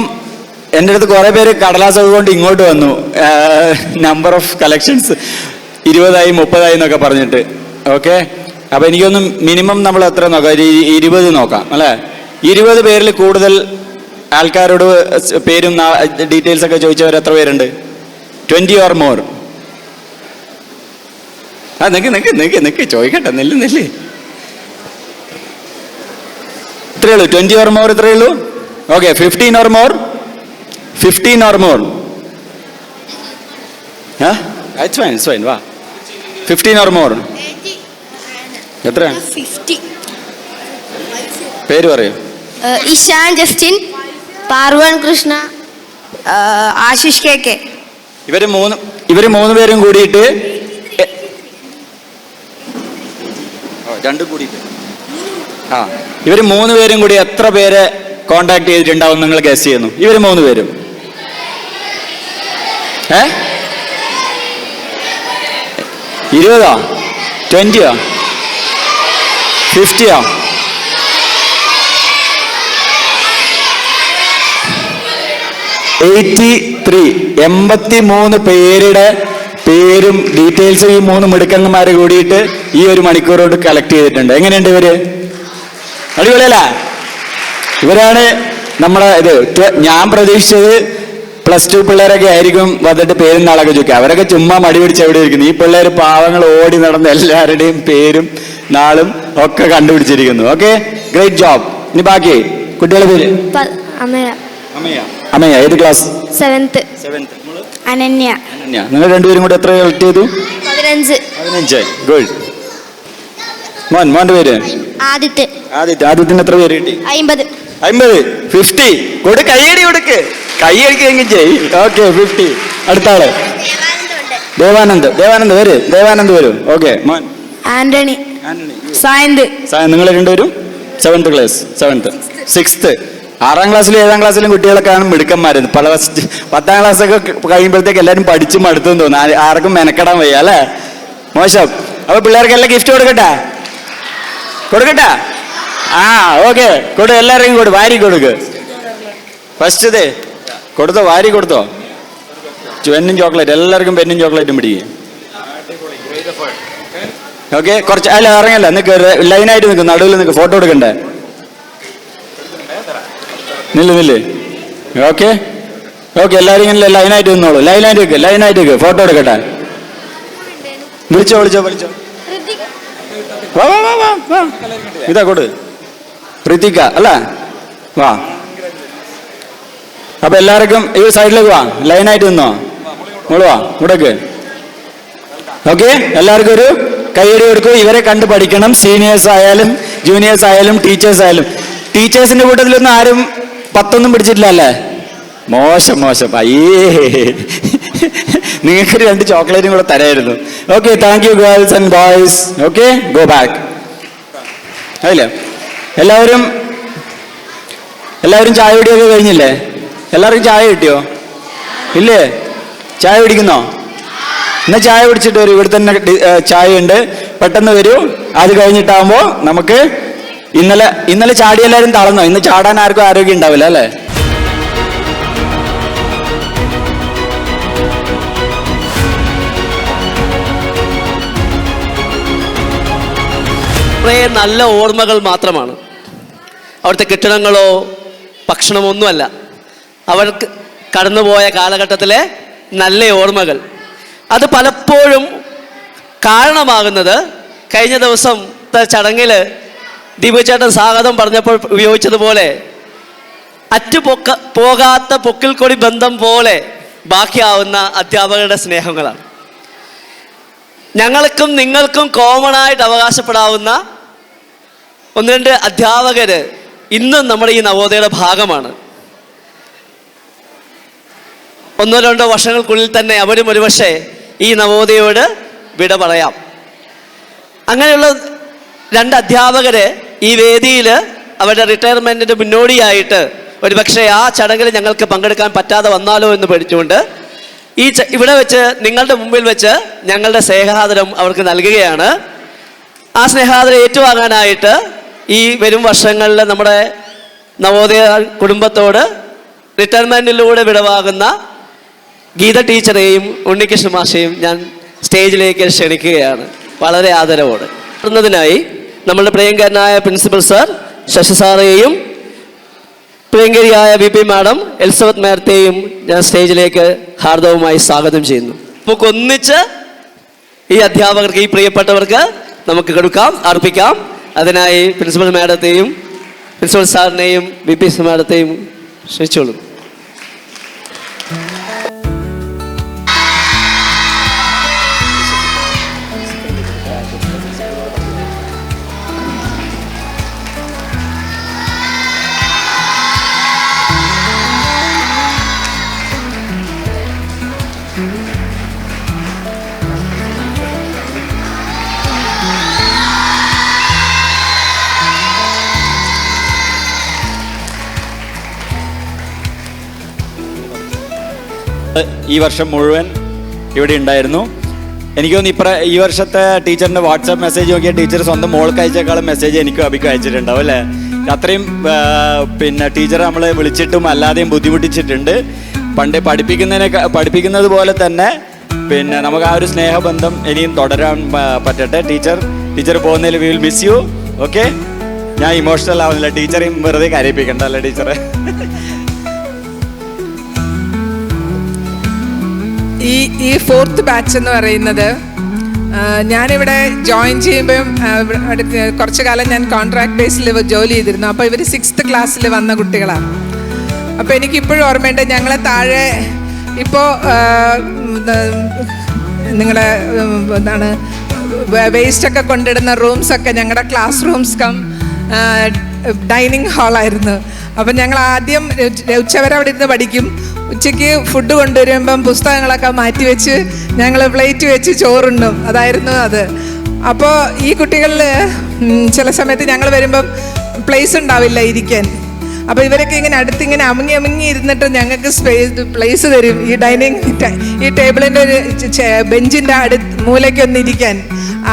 എൻ്റെ അടുത്ത് കുറേ പേര് കടലാസ് കൊണ്ട് ഇങ്ങോട്ട് വന്നു. നമ്പർ ഓഫ് കളക്ഷൻസ് 20,000 30,000 എന്നൊക്കെ പറഞ്ഞിട്ട്. ഓക്കെ, അപ്പോൾ എനിക്കൊന്ന് മിനിമം നമ്മൾ എത്ര നോക്കാം, ഒരു 20 നോക്കാം അല്ലേ? 20 പേരിൽ കൂടുതൽ ആൾക്കാരോട് പേരും ഡീറ്റെയിൽസ് ഒക്കെ ചോദിച്ചവർ എത്ര പേരുണ്ട്? 20 ഓർ മോർ. ആ നിക്ക് ചോദിക്കട്ടെ, നെല്ല് ഇത്രയേ ഉള്ളൂ. 20 ഓർ മോർ ഇത്രയേ ഉള്ളൂ. Okay, 15 or more. 15 or more. It's fine വാ. 15 ഓർ മോർ. എത്ര? 50. പേര് പറയൂ. Ishan Justin, Parvan Krishna, Ashish K. ഇവര് മൂന്ന് പേരും കൂടിയിട്ട് രണ്ടും കൂടിയിട്ട് ഇവര് 3 പേരും കൂടി എത്ര പേരെ കോണ്ടാക്ട് ചെയ്തിട്ടുണ്ടാവും നിങ്ങൾ ഗസ് ചെയ്യുന്നു? ഇവര് 3 പേരും 20 20 50 83 പേരുടെ പേരും ഡീറ്റെയിൽസും ഈ 3 മിടുക്കന്മാർ കൂടിയിട്ട് ഈ 1 മണിക്കൂർ കൊണ്ട് കളക്ട് ചെയ്തിട്ടുണ്ട്. എങ്ങനെയുണ്ട് ഇവര്? അടിപൊളിയല്ല? ഇവരാണ് നമ്മളെ ഞാൻ പ്രതീക്ഷിച്ചത് +2 പിള്ളേരൊക്കെ ആയിരിക്കും വന്നിട്ട് പേരും നാളൊക്കെ ചോദിക്കുക. അവരൊക്കെ ചുമ്മാ മടി പിടിച്ച് എവിടെ ഇരിക്കുന്നു. ഈ പിള്ളേർ പാവങ്ങൾ ഓടി നടന്ന് എല്ലാവരുടെയും പേരും നാളും ഒക്കെ കണ്ടുപിടിച്ചിരിക്കുന്നു. Okay, great job. ഇനി ബാക്കി കുട്ടികളുടെ പേര്? അമ്മയ. ഏത് ക്ലാസ്? 7th. അനന്യ. നിങ്ങൾ രണ്ടുപേരും കൂടെ എത്ര കളക്ട് ചെയ്തു? 15. ഗുഡ്. മോന്റെ പേര്? ആദിത്യന് എത്ര പേര് കിട്ടി? 50. 50. കയ്യടി കൊടുക്ക്. കയ്യടിക്കെങ്കിൽ ചെയ്. ഓക്കെ, 50. അടുത്ത ആള് ദേവാനന്ദ് വരും. ദേവാനന്ദ് വരും. ഓക്കെ, മോൻ? ആന്റണി. സായന്ത്. നിങ്ങൾ രണ്ടുപേരും 7th ക്ലാസ്. 6th. 6ാം ക്ലാസ്സിലും 7ാം ക്ലാസ്സിലും കുട്ടികളൊക്കെ ആണ് മിടുക്കന്മാരുന്നു. 10ാം ക്ലാസ്സൊക്കെ കഴിയുമ്പോഴത്തേക്ക് എല്ലാവരും പഠിച്ചും അടുത്തെന്ന് തോന്നുന്നു. ആർക്കും മെനക്കെടാൻ വയ്യ അല്ലേ? മോശം. അപ്പൊ പിള്ളേർക്കെല്ലാം ഗിഫ്റ്റ് കൊടുക്കട്ടെ? ഓക്കെ, എല്ലാവരെയും വാരി കൊടുക്ക്. ഫസ്റ്റ് കൊടുത്തോ, വാരി കൊടുത്തോ. പെന്നും ചോക്ലേറ്റ്, എല്ലാവർക്കും പെന്നും ചോക്ലേറ്റും പിടിക്കും. ഓക്കെ, കുറച്ച് അല്ല ഇറങ്ങല്ല, നിൽക്ക് ലൈനായിട്ട് നിൽക്കും, നടുവിൽ നിൽക്ക്. ഫോട്ടോ എടുക്കണ്ടേ? നില്ല്. ഓക്കെ, എല്ലാവരും ഇങ്ങനെ ലൈനായിട്ട് നിന്നോളൂ. ലൈനായിട്ട് നിൽക്ക്. ഫോട്ടോ എടുക്കട്ടെ? വിളിച്ചോ. വാ. ഇതാ കൊടു. ഋതിക അല്ല? വാ. അപ്പൊ എല്ലാവർക്കും ഈ സൈഡിലേക്ക് വാ, ലൈനായിട്ട് നിന്നോ. മോള് വാ, ഇവിടേക്ക്. ഓക്കെ, എല്ലാവർക്കും ഒരു കൈയടി കൊടുക്കൂ. ഇവരെ കണ്ട് പഠിക്കണം. സീനിയേഴ്സ് ആയാലും ജൂനിയേഴ്സ് ആയാലും ടീച്ചേഴ്സ് ആയാലും. ടീച്ചേഴ്സിന്റെ കൂട്ടത്തിലൊന്നും ആരും 10 പിടിച്ചിട്ടില്ല അല്ലേ? മോശം. അയ്യേ, നിങ്ങൾക്ക് 2 ചോക്ലേറ്റും കൂടെ തരായിരുന്നു. Okay, thank you girls and boys. Okay, go back. അതില്ലേ, എല്ലാവരും ചായ കുടിയൊക്കെ കഴിഞ്ഞില്ലേ? എല്ലാവർക്കും ചായ കിട്ടിയോ? ഇല്ലേ? ചായ കുടിക്കുന്നോ? എന്നാൽ ചായ കുടിച്ചിട്ട് വരൂ. ഇവിടെ തന്നെ ചായ ഉണ്ട്, പെട്ടെന്ന് വരൂ. അത് കഴിഞ്ഞിട്ടാകുമ്പോൾ നമുക്ക് ഇന്നലെ ചാടി എല്ലാവരും തളർന്നോ? ഇന്ന് ചാടാൻ ആർക്കും ആരോഗ്യം ഉണ്ടാവില്ല അല്ലേ? കുറേ നല്ല ഓർമ്മകൾ മാത്രമാണ്. അവിടുത്തെ കെട്ടിടങ്ങളോ ഭക്ഷണമോ ഒന്നുമല്ല. അവർക്ക് കടന്നുപോയ കാലഘട്ടത്തിലെ നല്ല ഓർമ്മകൾ. അത് പലപ്പോഴും കാരണമാകുന്നത് കഴിഞ്ഞ ദിവസത്തെ ചടങ്ങിൽ ദീപുചേട്ടൻ സ്വാഗതം പറഞ്ഞപ്പോൾ ഉപയോഗിച്ചതുപോലെ പോകാത്ത പൊക്കിൽ കൊടി ബന്ധം പോലെ ബാക്കിയാവുന്ന അധ്യാപകരുടെ സ്നേഹങ്ങളാണ്. ഞങ്ങൾക്കും നിങ്ങൾക്കും കോമൺ ആയിട്ട് അവകാശപ്പെടാവുന്ന 1-2 അധ്യാപകര് ഇന്നും നമ്മുടെ ഈ നവോദയയുടെ ഭാഗമാണ്. 1-2 വർഷങ്ങൾക്കുള്ളിൽ തന്നെ അവരും ഒരുപക്ഷെ ഈ നവോദയയോട് വിട പറയാം. അങ്ങനെയുള്ള 2 അധ്യാപകര് ഈ വേദിയിൽ അവരുടെ റിട്ടയർമെൻറ്റിൻ്റെ മുന്നോടിയായിട്ട് ഒരുപക്ഷെ ആ ചടങ്ങിൽ ഞങ്ങൾക്ക് പങ്കെടുക്കാൻ പറ്റാതെ വന്നാലോ എന്ന് പേടിച്ചുകൊണ്ട് ഇവിടെ വെച്ച് നിങ്ങളുടെ മുമ്പിൽ വെച്ച് ഞങ്ങളുടെ സ്നേഹാദരം അവർക്ക് നൽകുകയാണ്. ആ സ്നേഹാദരം ഏറ്റുവാങ്ങാനായിട്ട് ഈ വരും വർഷങ്ങളിൽ നമ്മുടെ നവോദയ കുടുംബത്തോട് റിട്ടയർമെൻറ്റിലൂടെ വിടവാകുന്ന ഗീത ടീച്ചറെയും ഉണ്ണികൃഷ്ണ മാഷയെയും ഞാൻ സ്റ്റേജിലേക്ക് ക്ഷണിക്കുകയാണ് വളരെ ആദരവോടെ. ായി നമ്മളുടെ പ്രിയങ്കരനായ പ്രിൻസിപ്പൽ സാർ ശശി സാറേയും പ്രിയങ്കരിയായ VP മാഡം എലിസബത്ത് മാഡത്തെയും ഞാൻ സ്റ്റേജിലേക്ക് ഹാർദവമായി സ്വാഗതം ചെയ്യുന്നു. നമുക്ക് ഒന്നിച്ച് ഈ അധ്യാപകർക്ക്, ഈ പ്രിയപ്പെട്ടവർക്ക് നമുക്ക് കൊടുക്കാം, അർപ്പിക്കാം. അതിനായി പ്രിൻസിപ്പൽ മാഡത്തെയും പ്രിൻസിപ്പൽ സാറിനെയും VP മാഡത്തെയും ക്ഷണിച്ചോളൂ. ഈ വർഷം മുഴുവൻ ഇവിടെ ഉണ്ടായിരുന്നു. എനിക്ക് തോന്നുന്നു ഈ വർഷത്തെ ടീച്ചറിൻ്റെ വാട്സാപ്പ് മെസ്സേജ് നോക്കിയ ടീച്ചർ സ്വന്തം മോൾക്ക് അയച്ചേക്കാളും മെസ്സേജ് എനിക്കും അഭിക്കും അയച്ചിട്ടുണ്ടാവും അല്ലേ? അത്രയും പിന്നെ ടീച്ചർ നമ്മളെ വിളിച്ചിട്ടും അല്ലാതെയും ബുദ്ധിമുട്ടിച്ചിട്ടുണ്ട്. പണ്ട് പഠിപ്പിക്കുന്നത് പോലെ തന്നെ പിന്നെ നമുക്ക് ആ ഒരു സ്നേഹബന്ധം ഇനിയും തുടരാൻ പറ്റട്ടെ. ടീച്ചർ പോകുന്നതിൽ we will miss you. Okay, ഞാൻ ഇമോഷണൽ ആവുന്നില്ല, ടീച്ചറെയും വെറുതെ കരയിപ്പിക്കണ്ട അല്ലേ ടീച്ചറെ? ഈ ഫോർത്ത് ബാച്ച് എന്ന് പറയുന്നത് ഞാനിവിടെ ജോയിൻ ചെയ്യുമ്പം കുറച്ചു കാലം ഞാൻ കോൺട്രാക്ട് ബേസിൽ ജോലി ചെയ്തിരുന്നു. അപ്പോൾ ഇവർ 6th ക്ലാസ്സിൽ വന്ന കുട്ടികളാണ്. അപ്പോൾ എനിക്കിപ്പോഴും ഓർമ്മയുണ്ട്, ഞങ്ങളെ താഴെ ഇപ്പോൾ നിങ്ങളെ എന്താണ് വേസ്റ്റൊക്കെ കൊണ്ടിടുന്ന റൂംസൊക്കെ ഞങ്ങളുടെ ക്ലാസ് റൂംസ് കം ഡൈനിങ് ഹാളായിരുന്നു. അപ്പം ഞങ്ങൾ ആദ്യം ഉച്ചവരെ അവിടെ ഇരുന്ന് പഠിക്കും. ഉച്ചയ്ക്ക് ഫുഡ് കൊണ്ടുവരുമ്പം പുസ്തകങ്ങളൊക്കെ മാറ്റിവെച്ച് ഞങ്ങൾ പ്ലേറ്റ് വെച്ച് ചോറുണ്ണും. അതായിരുന്നു അത്. അപ്പോൾ ഈ കുട്ടികളിൽ ചില സമയത്ത് ഞങ്ങൾ വരുമ്പം പ്ലേസ് ഉണ്ടാവില്ല ഇരിക്കാൻ. അപ്പോൾ ഇവരൊക്കെ ഇങ്ങനെ അടുത്തിങ്ങനെ അമുങ്ങി ഇരുന്നിട്ട് ഞങ്ങൾക്ക് പ്ലേസ് തരും. ഈ ടേബിളിൻ്റെ ഒരു ബെഞ്ചിൻ്റെ മൂലയ്ക്കൊന്ന് ഇരിക്കാൻ,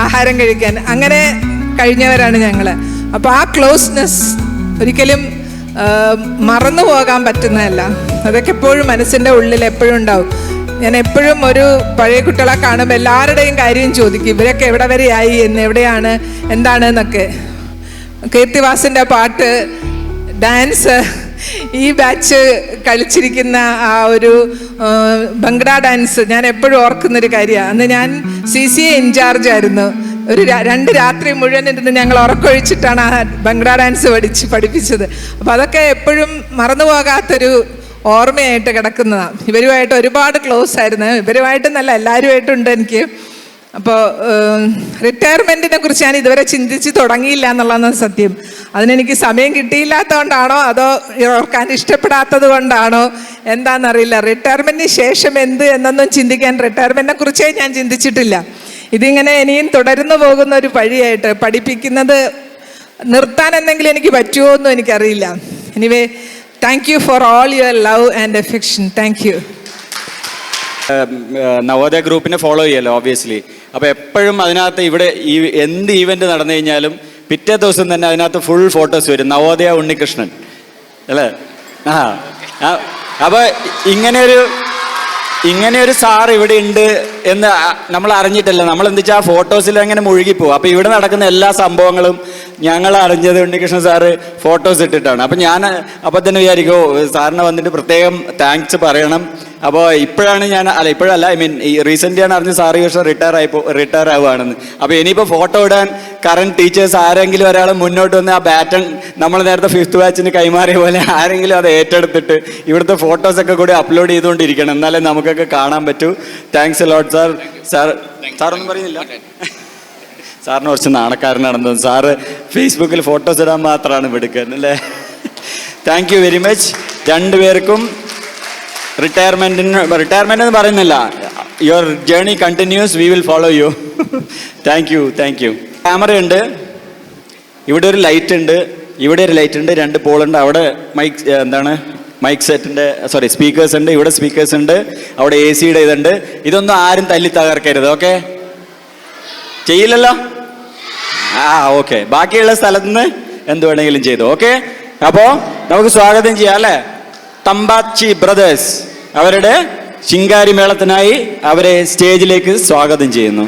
ആഹാരം കഴിക്കാൻ. അങ്ങനെ കഴിഞ്ഞവരാണ് ഞങ്ങൾ. അപ്പോൾ ആ ക്ലോസ്നെസ് ഒരിക്കലും മറന്നു പോകാൻ പറ്റുന്നതല്ല. അതൊക്കെ എപ്പോഴും മനസ്സിൻ്റെ ഉള്ളിൽ എപ്പോഴും ഉണ്ടാവും. ഞാൻ എപ്പോഴും ഒരു പഴയ കുട്ടികളെ കാണുമ്പോൾ എല്ലാവരുടെയും കാര്യം ചോദിക്കും, ഇവരൊക്കെ എവിടെ വരെയായി, എവിടെയാണ്, എന്താണ് എന്നൊക്കെ. കീർത്തിവാസിൻ്റെ പാട്ട്, ഡാൻസ്, ഈ ബാച്ച് കളിച്ചിരിക്കുന്ന ആ ഒരു ഭംഗ്ഡ ഡാൻസ് ഞാൻ എപ്പോഴും ഓർക്കുന്നൊരു കാര്യമാണ്. അന്ന് ഞാൻ CCA ഇൻചാർജ് ആയിരുന്നു. ഒരു 2 രാത്രി മുഴുവൻ ഇരുന്ന് ഞങ്ങൾ ഉറക്കൊഴിച്ചിട്ടാണ് ആ ഭംഗ്ഡ ഡാൻസ് പഠിപ്പിച്ചത്. അപ്പോൾ അതൊക്കെ എപ്പോഴും മറന്നു പോകാത്തൊരു ഓർമ്മയായിട്ട് കിടക്കുന്നതാണ്. ഇവരുമായിട്ട് ഒരുപാട് ക്ലോസ് ആയിരുന്നു. ഇവരുമായിട്ടെന്നല്ല, എല്ലാവരുമായിട്ടുണ്ട് എനിക്ക്. അപ്പോൾ റിട്ടയർമെൻറ്റിനെ കുറിച്ച് ഞാൻ ഇതുവരെ ചിന്തിച്ച് തുടങ്ങിയില്ല എന്നുള്ളതാണ് സത്യം. അതിനെനിക്ക് സമയം കിട്ടിയില്ലാത്തതുകൊണ്ടാണോ അതോ ഓർക്കാൻ ഇഷ്ടപ്പെടാത്തത് കൊണ്ടാണോ എന്താണെന്നറിയില്ല. റിട്ടയർമെൻറ്റിന് ശേഷം എന്ത് എന്നൊന്നും ചിന്തിക്കാൻ റിട്ടയർമെൻറ്റിനെ കുറിച്ചേ ഞാൻ ചിന്തിച്ചിട്ടില്ല. ഇതിങ്ങനെ ഇനിയും തുടർന്നു പോകുന്ന ഒരു വഴിയായിട്ട് പഠിപ്പിക്കുന്നത് നിർത്താൻ എന്തെങ്കിലും എനിക്ക് പറ്റുമോ എന്നും എനിക്കറിയില്ല. Anyway, thank you for all your love and affection. Thank you. Navodaya ഗ്രൂപ്പിനെ ഫോളോ ചെയ്യല്ലോ ഓബ്വിയസ്ലി. അപ്പോൾ എപ്പോഴും അതിനകത്ത് ഇവിടെ ഈ എന്ത് ഈവെൻറ്റ് നടന്നു കഴിഞ്ഞാലും പിറ്റേ ദിവസം തന്നെ അതിനകത്ത് ഫുൾ ഫോട്ടോസ് വരും. നവോദയ ഉണ്ണികൃഷ്ണൻ അല്ലേ? അപ്പോൾ ഇങ്ങനെയൊരു സാർ ഇവിടെ ഉണ്ട് എന്ന് നമ്മൾ അറിഞ്ഞിട്ടല്ല, നമ്മൾ എന്താ വെച്ചാൽ ആ ഫോട്ടോസിൽ അങ്ങനെ മുഴുകിപ്പോവും. അപ്പോൾ ഇവിടെ നടക്കുന്ന എല്ലാ സംഭവങ്ങളും ഞങ്ങൾ അറിഞ്ഞത് ഉണ്ണികൃഷ്ണൻ സാറ് ഫോട്ടോസ് ഇട്ടിട്ടാണ്. അപ്പം ഞാൻ അപ്പം തന്നെ വിചാരിക്കും സാറിനെ വന്നിട്ട് പ്രത്യേകം താങ്ക്സ് പറയണം. അപ്പോൾ ഇപ്പോഴല്ല ഐ മീൻ ഈ റീസെൻ്റ്ലിയാണ് അറിഞ്ഞ് സാറ് ഈ വർഷം റിട്ടയർ ആവുകയാണെന്ന്. അപ്പോൾ ഇനിയിപ്പോൾ ഫോട്ടോ ഇടാൻ കറണ്ട് ടീച്ചേഴ്സ് ആരെങ്കിലും ഒരാൾ മുന്നോട്ട് വന്ന് ആ ബാറ്റൺ നമ്മൾ നേരത്തെ 5th ബാച്ചിന് കൈമാറിയ പോലെ ആരെങ്കിലും അത് ഏറ്റെടുത്തിട്ട് ഇവിടുത്തെ ഫോട്ടോസൊക്കെ കൂടി അപ്ലോഡ് ചെയ്തുകൊണ്ടിരിക്കണം, എന്നാലേ നമുക്കൊക്കെ കാണാൻ പറ്റൂ. താങ്ക്സ് എ ലോട്ട് സാറൊന്നും പറയുന്നില്ല. സാറിന് കുറച്ച് നാണക്കാരനാണെന്ന് തോന്നുന്നു. സാറ് ഫേസ്ബുക്കിൽ ഫോട്ടോസ് ഇടാൻ മാത്രമാണ് എടുക്കുന്നത് അല്ലേ? താങ്ക് യു വെരി മച്ച് രണ്ടുപേർക്കും. റിട്ടയർമെന്റ് എന്ന് പറയുന്നില്ല, your journey continuous, we will follow you. Thank you. Camera ഉണ്ട്, ഇവിടെ ഒരു ലൈറ്റ് ഉണ്ട്, ഇവിടെ ഒരു ലൈറ്റ് ഉണ്ട്, 2 പോളുണ്ട്. അവിടെ മൈക്ക് സെറ്റിൻ്റെ സ്പീക്കേഴ്സ് ഉണ്ട്, ഇവിടെ സ്പീക്കേഴ്സ് ഉണ്ട്, അവിടെ AC ഇതുണ്ട്. ഇതൊന്നും ആരും തല്ലി തകർക്കരുത്. ഓക്കെ, ചെയ്യില്ലല്ലോ? ഓക്കെ, ബാക്കിയുള്ള സ്ഥലത്ത് നിന്ന് എന്ത് വേണമെങ്കിലും ചെയ്തു. ഓക്കെ, അപ്പോൾ നമുക്ക് സ്വാഗതം ചെയ്യാം അല്ലേ? തമ്പാച്ചി ബ്രദേഴ്സ് അവരുടെ ശിങ്കാരി മേളത്തിനായി അവരെ സ്റ്റേജിലേക്ക് സ്വാഗതം ചെയ്യുന്നു.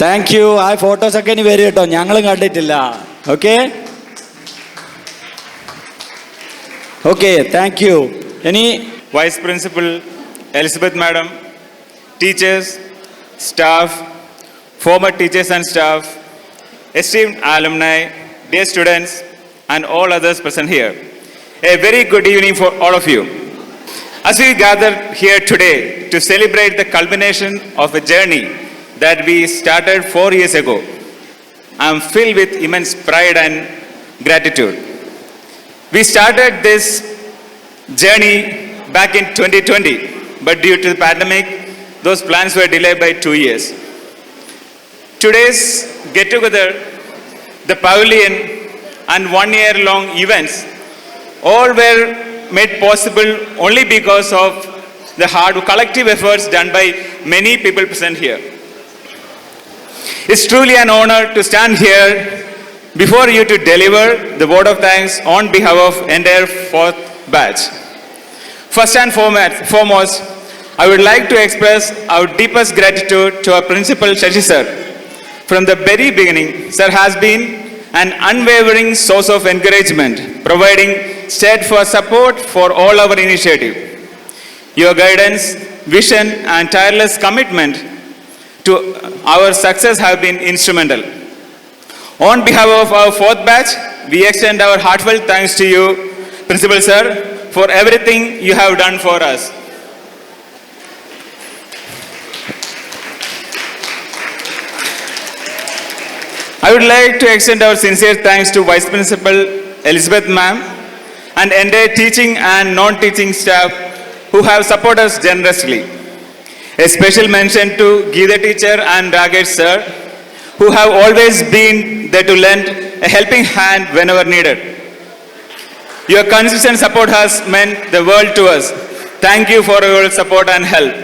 Thank you. ആ ഫോട്ടോസൊക്കെ ഇനി വരും കേട്ടോ, ഞങ്ങളും കണ്ടിട്ടില്ല. Okay okay, thank U. ഇനി Vice Principal Elizabeth Madam, teachers, staff, former teachers and staff, esteemed alumni, dear students, and all others present here. A very good evening for all of you. As we gather here today to celebrate the culmination of a journey that we started 4 years ago, I am filled with immense pride and gratitude. We started this journey back in 2020, but due to the pandemic, those plans were delayed by 2 years. Today's get-together, the pavilion, and 1 year long events all were made possible only because of the hard collective efforts done by many people present here. It's truly an honor to stand here before you to deliver the word of thanks on behalf of entire fourth batch. First and foremost, I would like to express our deepest gratitude to our principal, Shashi sir. From the very beginning, sir has been an unwavering source of encouragement, providing steadfast support for all our initiative. Your guidance, vision, and tireless commitment to our success have been instrumental. On behalf of our fourth batch, we extend our heartfelt thanks to you, Principal Sir, for everything you have done for us. I would like to extend our sincere thanks to Vice Principal Elizabeth Ma'am and entire teaching and non-teaching staff who have supported us generously. A special mention to Geeta teacher and Ragesh sir, who have always been there to lend a helping hand whenever needed. Your consistent support has meant the world to us. Thank you for your support and help.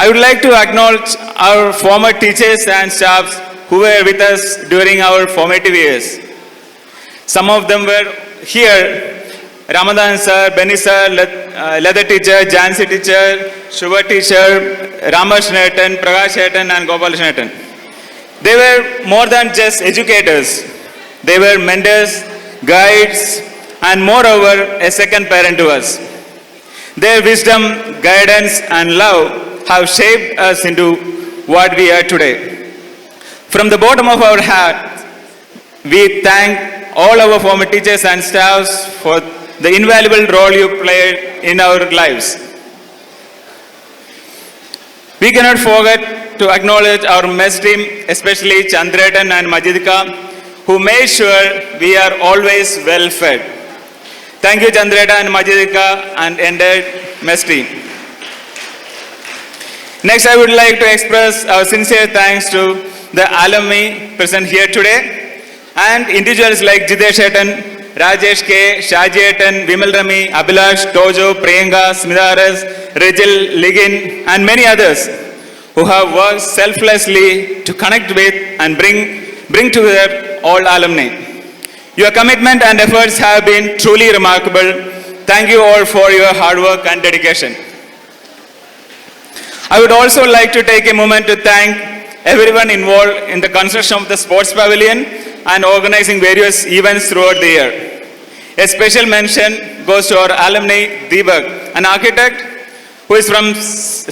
I would like to acknowledge our former teachers and staffs who were with us during our formative years. Some of them were here: Ramadan sir, Benny sir, Leather teacher, Jansi teacher, Shubha teacher, Ramesh Netan, Prakash Netan, and Gopal Netan. They were more than just educators. They were mentors, guides, and moreover, a second parent to us. Their wisdom, guidance, and love have shaped us into what we are today. From the bottom of our heart, we thank all our former teachers and staffs for the invaluable role you played in our lives. We cannot forget to acknowledge our mess team, especially Chandretan and Majidika, who made sure we are always well fed. Thank you, Chandreta and Majidika and entire mess team. Next, I would like to express our sincere thanks to the alumni present here today and individuals like Jidesh Etan, Rajesh K, Shaji Etan, Vimal Rami, Abhilash, Tojo, Priyanka, Smitharas, Rachel, Ligin, and many others who have worked selflessly to connect with and bring together all alumni. Your commitment and efforts have been truly remarkable. Thank you all for your hard work and dedication. I would also like to take a moment to thank everyone involved in the construction of the sports pavilion and organizing various events throughout the year. A special mention goes to our alumni, Deepak, an architect who is from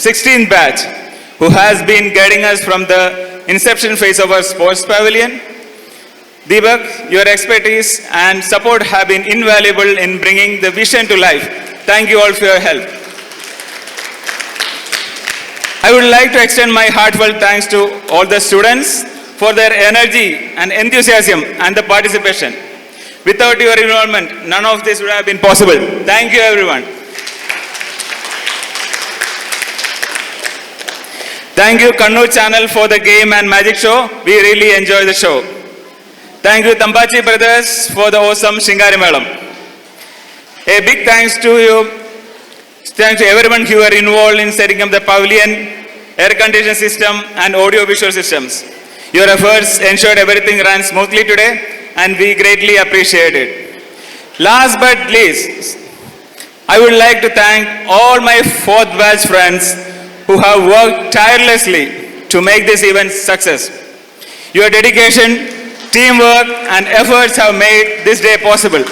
16th batch, who has been guiding us from the inception phase of our sports pavilion. Deepak, your expertise and support have been invaluable in bringing the vision to life. Thank you all for your help. I would like to extend my heartfelt thanks to all the students for their energy and enthusiasm and the participation. Without your involvement, none of this would have been possible. Thank you, everyone. Thank you, Kannur channel, for the game and magic show. We really enjoy the show. Thank you, Tampachi brothers, for the awesome Shingari Melam. A big thanks to you. Thanks to everyone who were involved in setting up the pavilion, air conditioning system, and audio visual systems. Your efforts ensured everything ran smoothly today, and we greatly appreciate it. Last but least, I would like to thank all my fourth batch friends who have worked tirelessly to make this event success. Your dedication, teamwork, and efforts have made this day possible.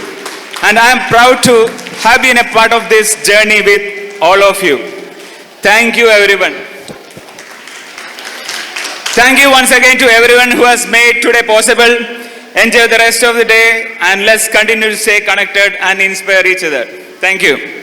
And I am proud to have been a part of this journey with all of you. Thank you, everyone. Thank you once again to everyone who has made today possible. Enjoy the rest of the day and let's continue to stay connected and inspire each other. Thank you.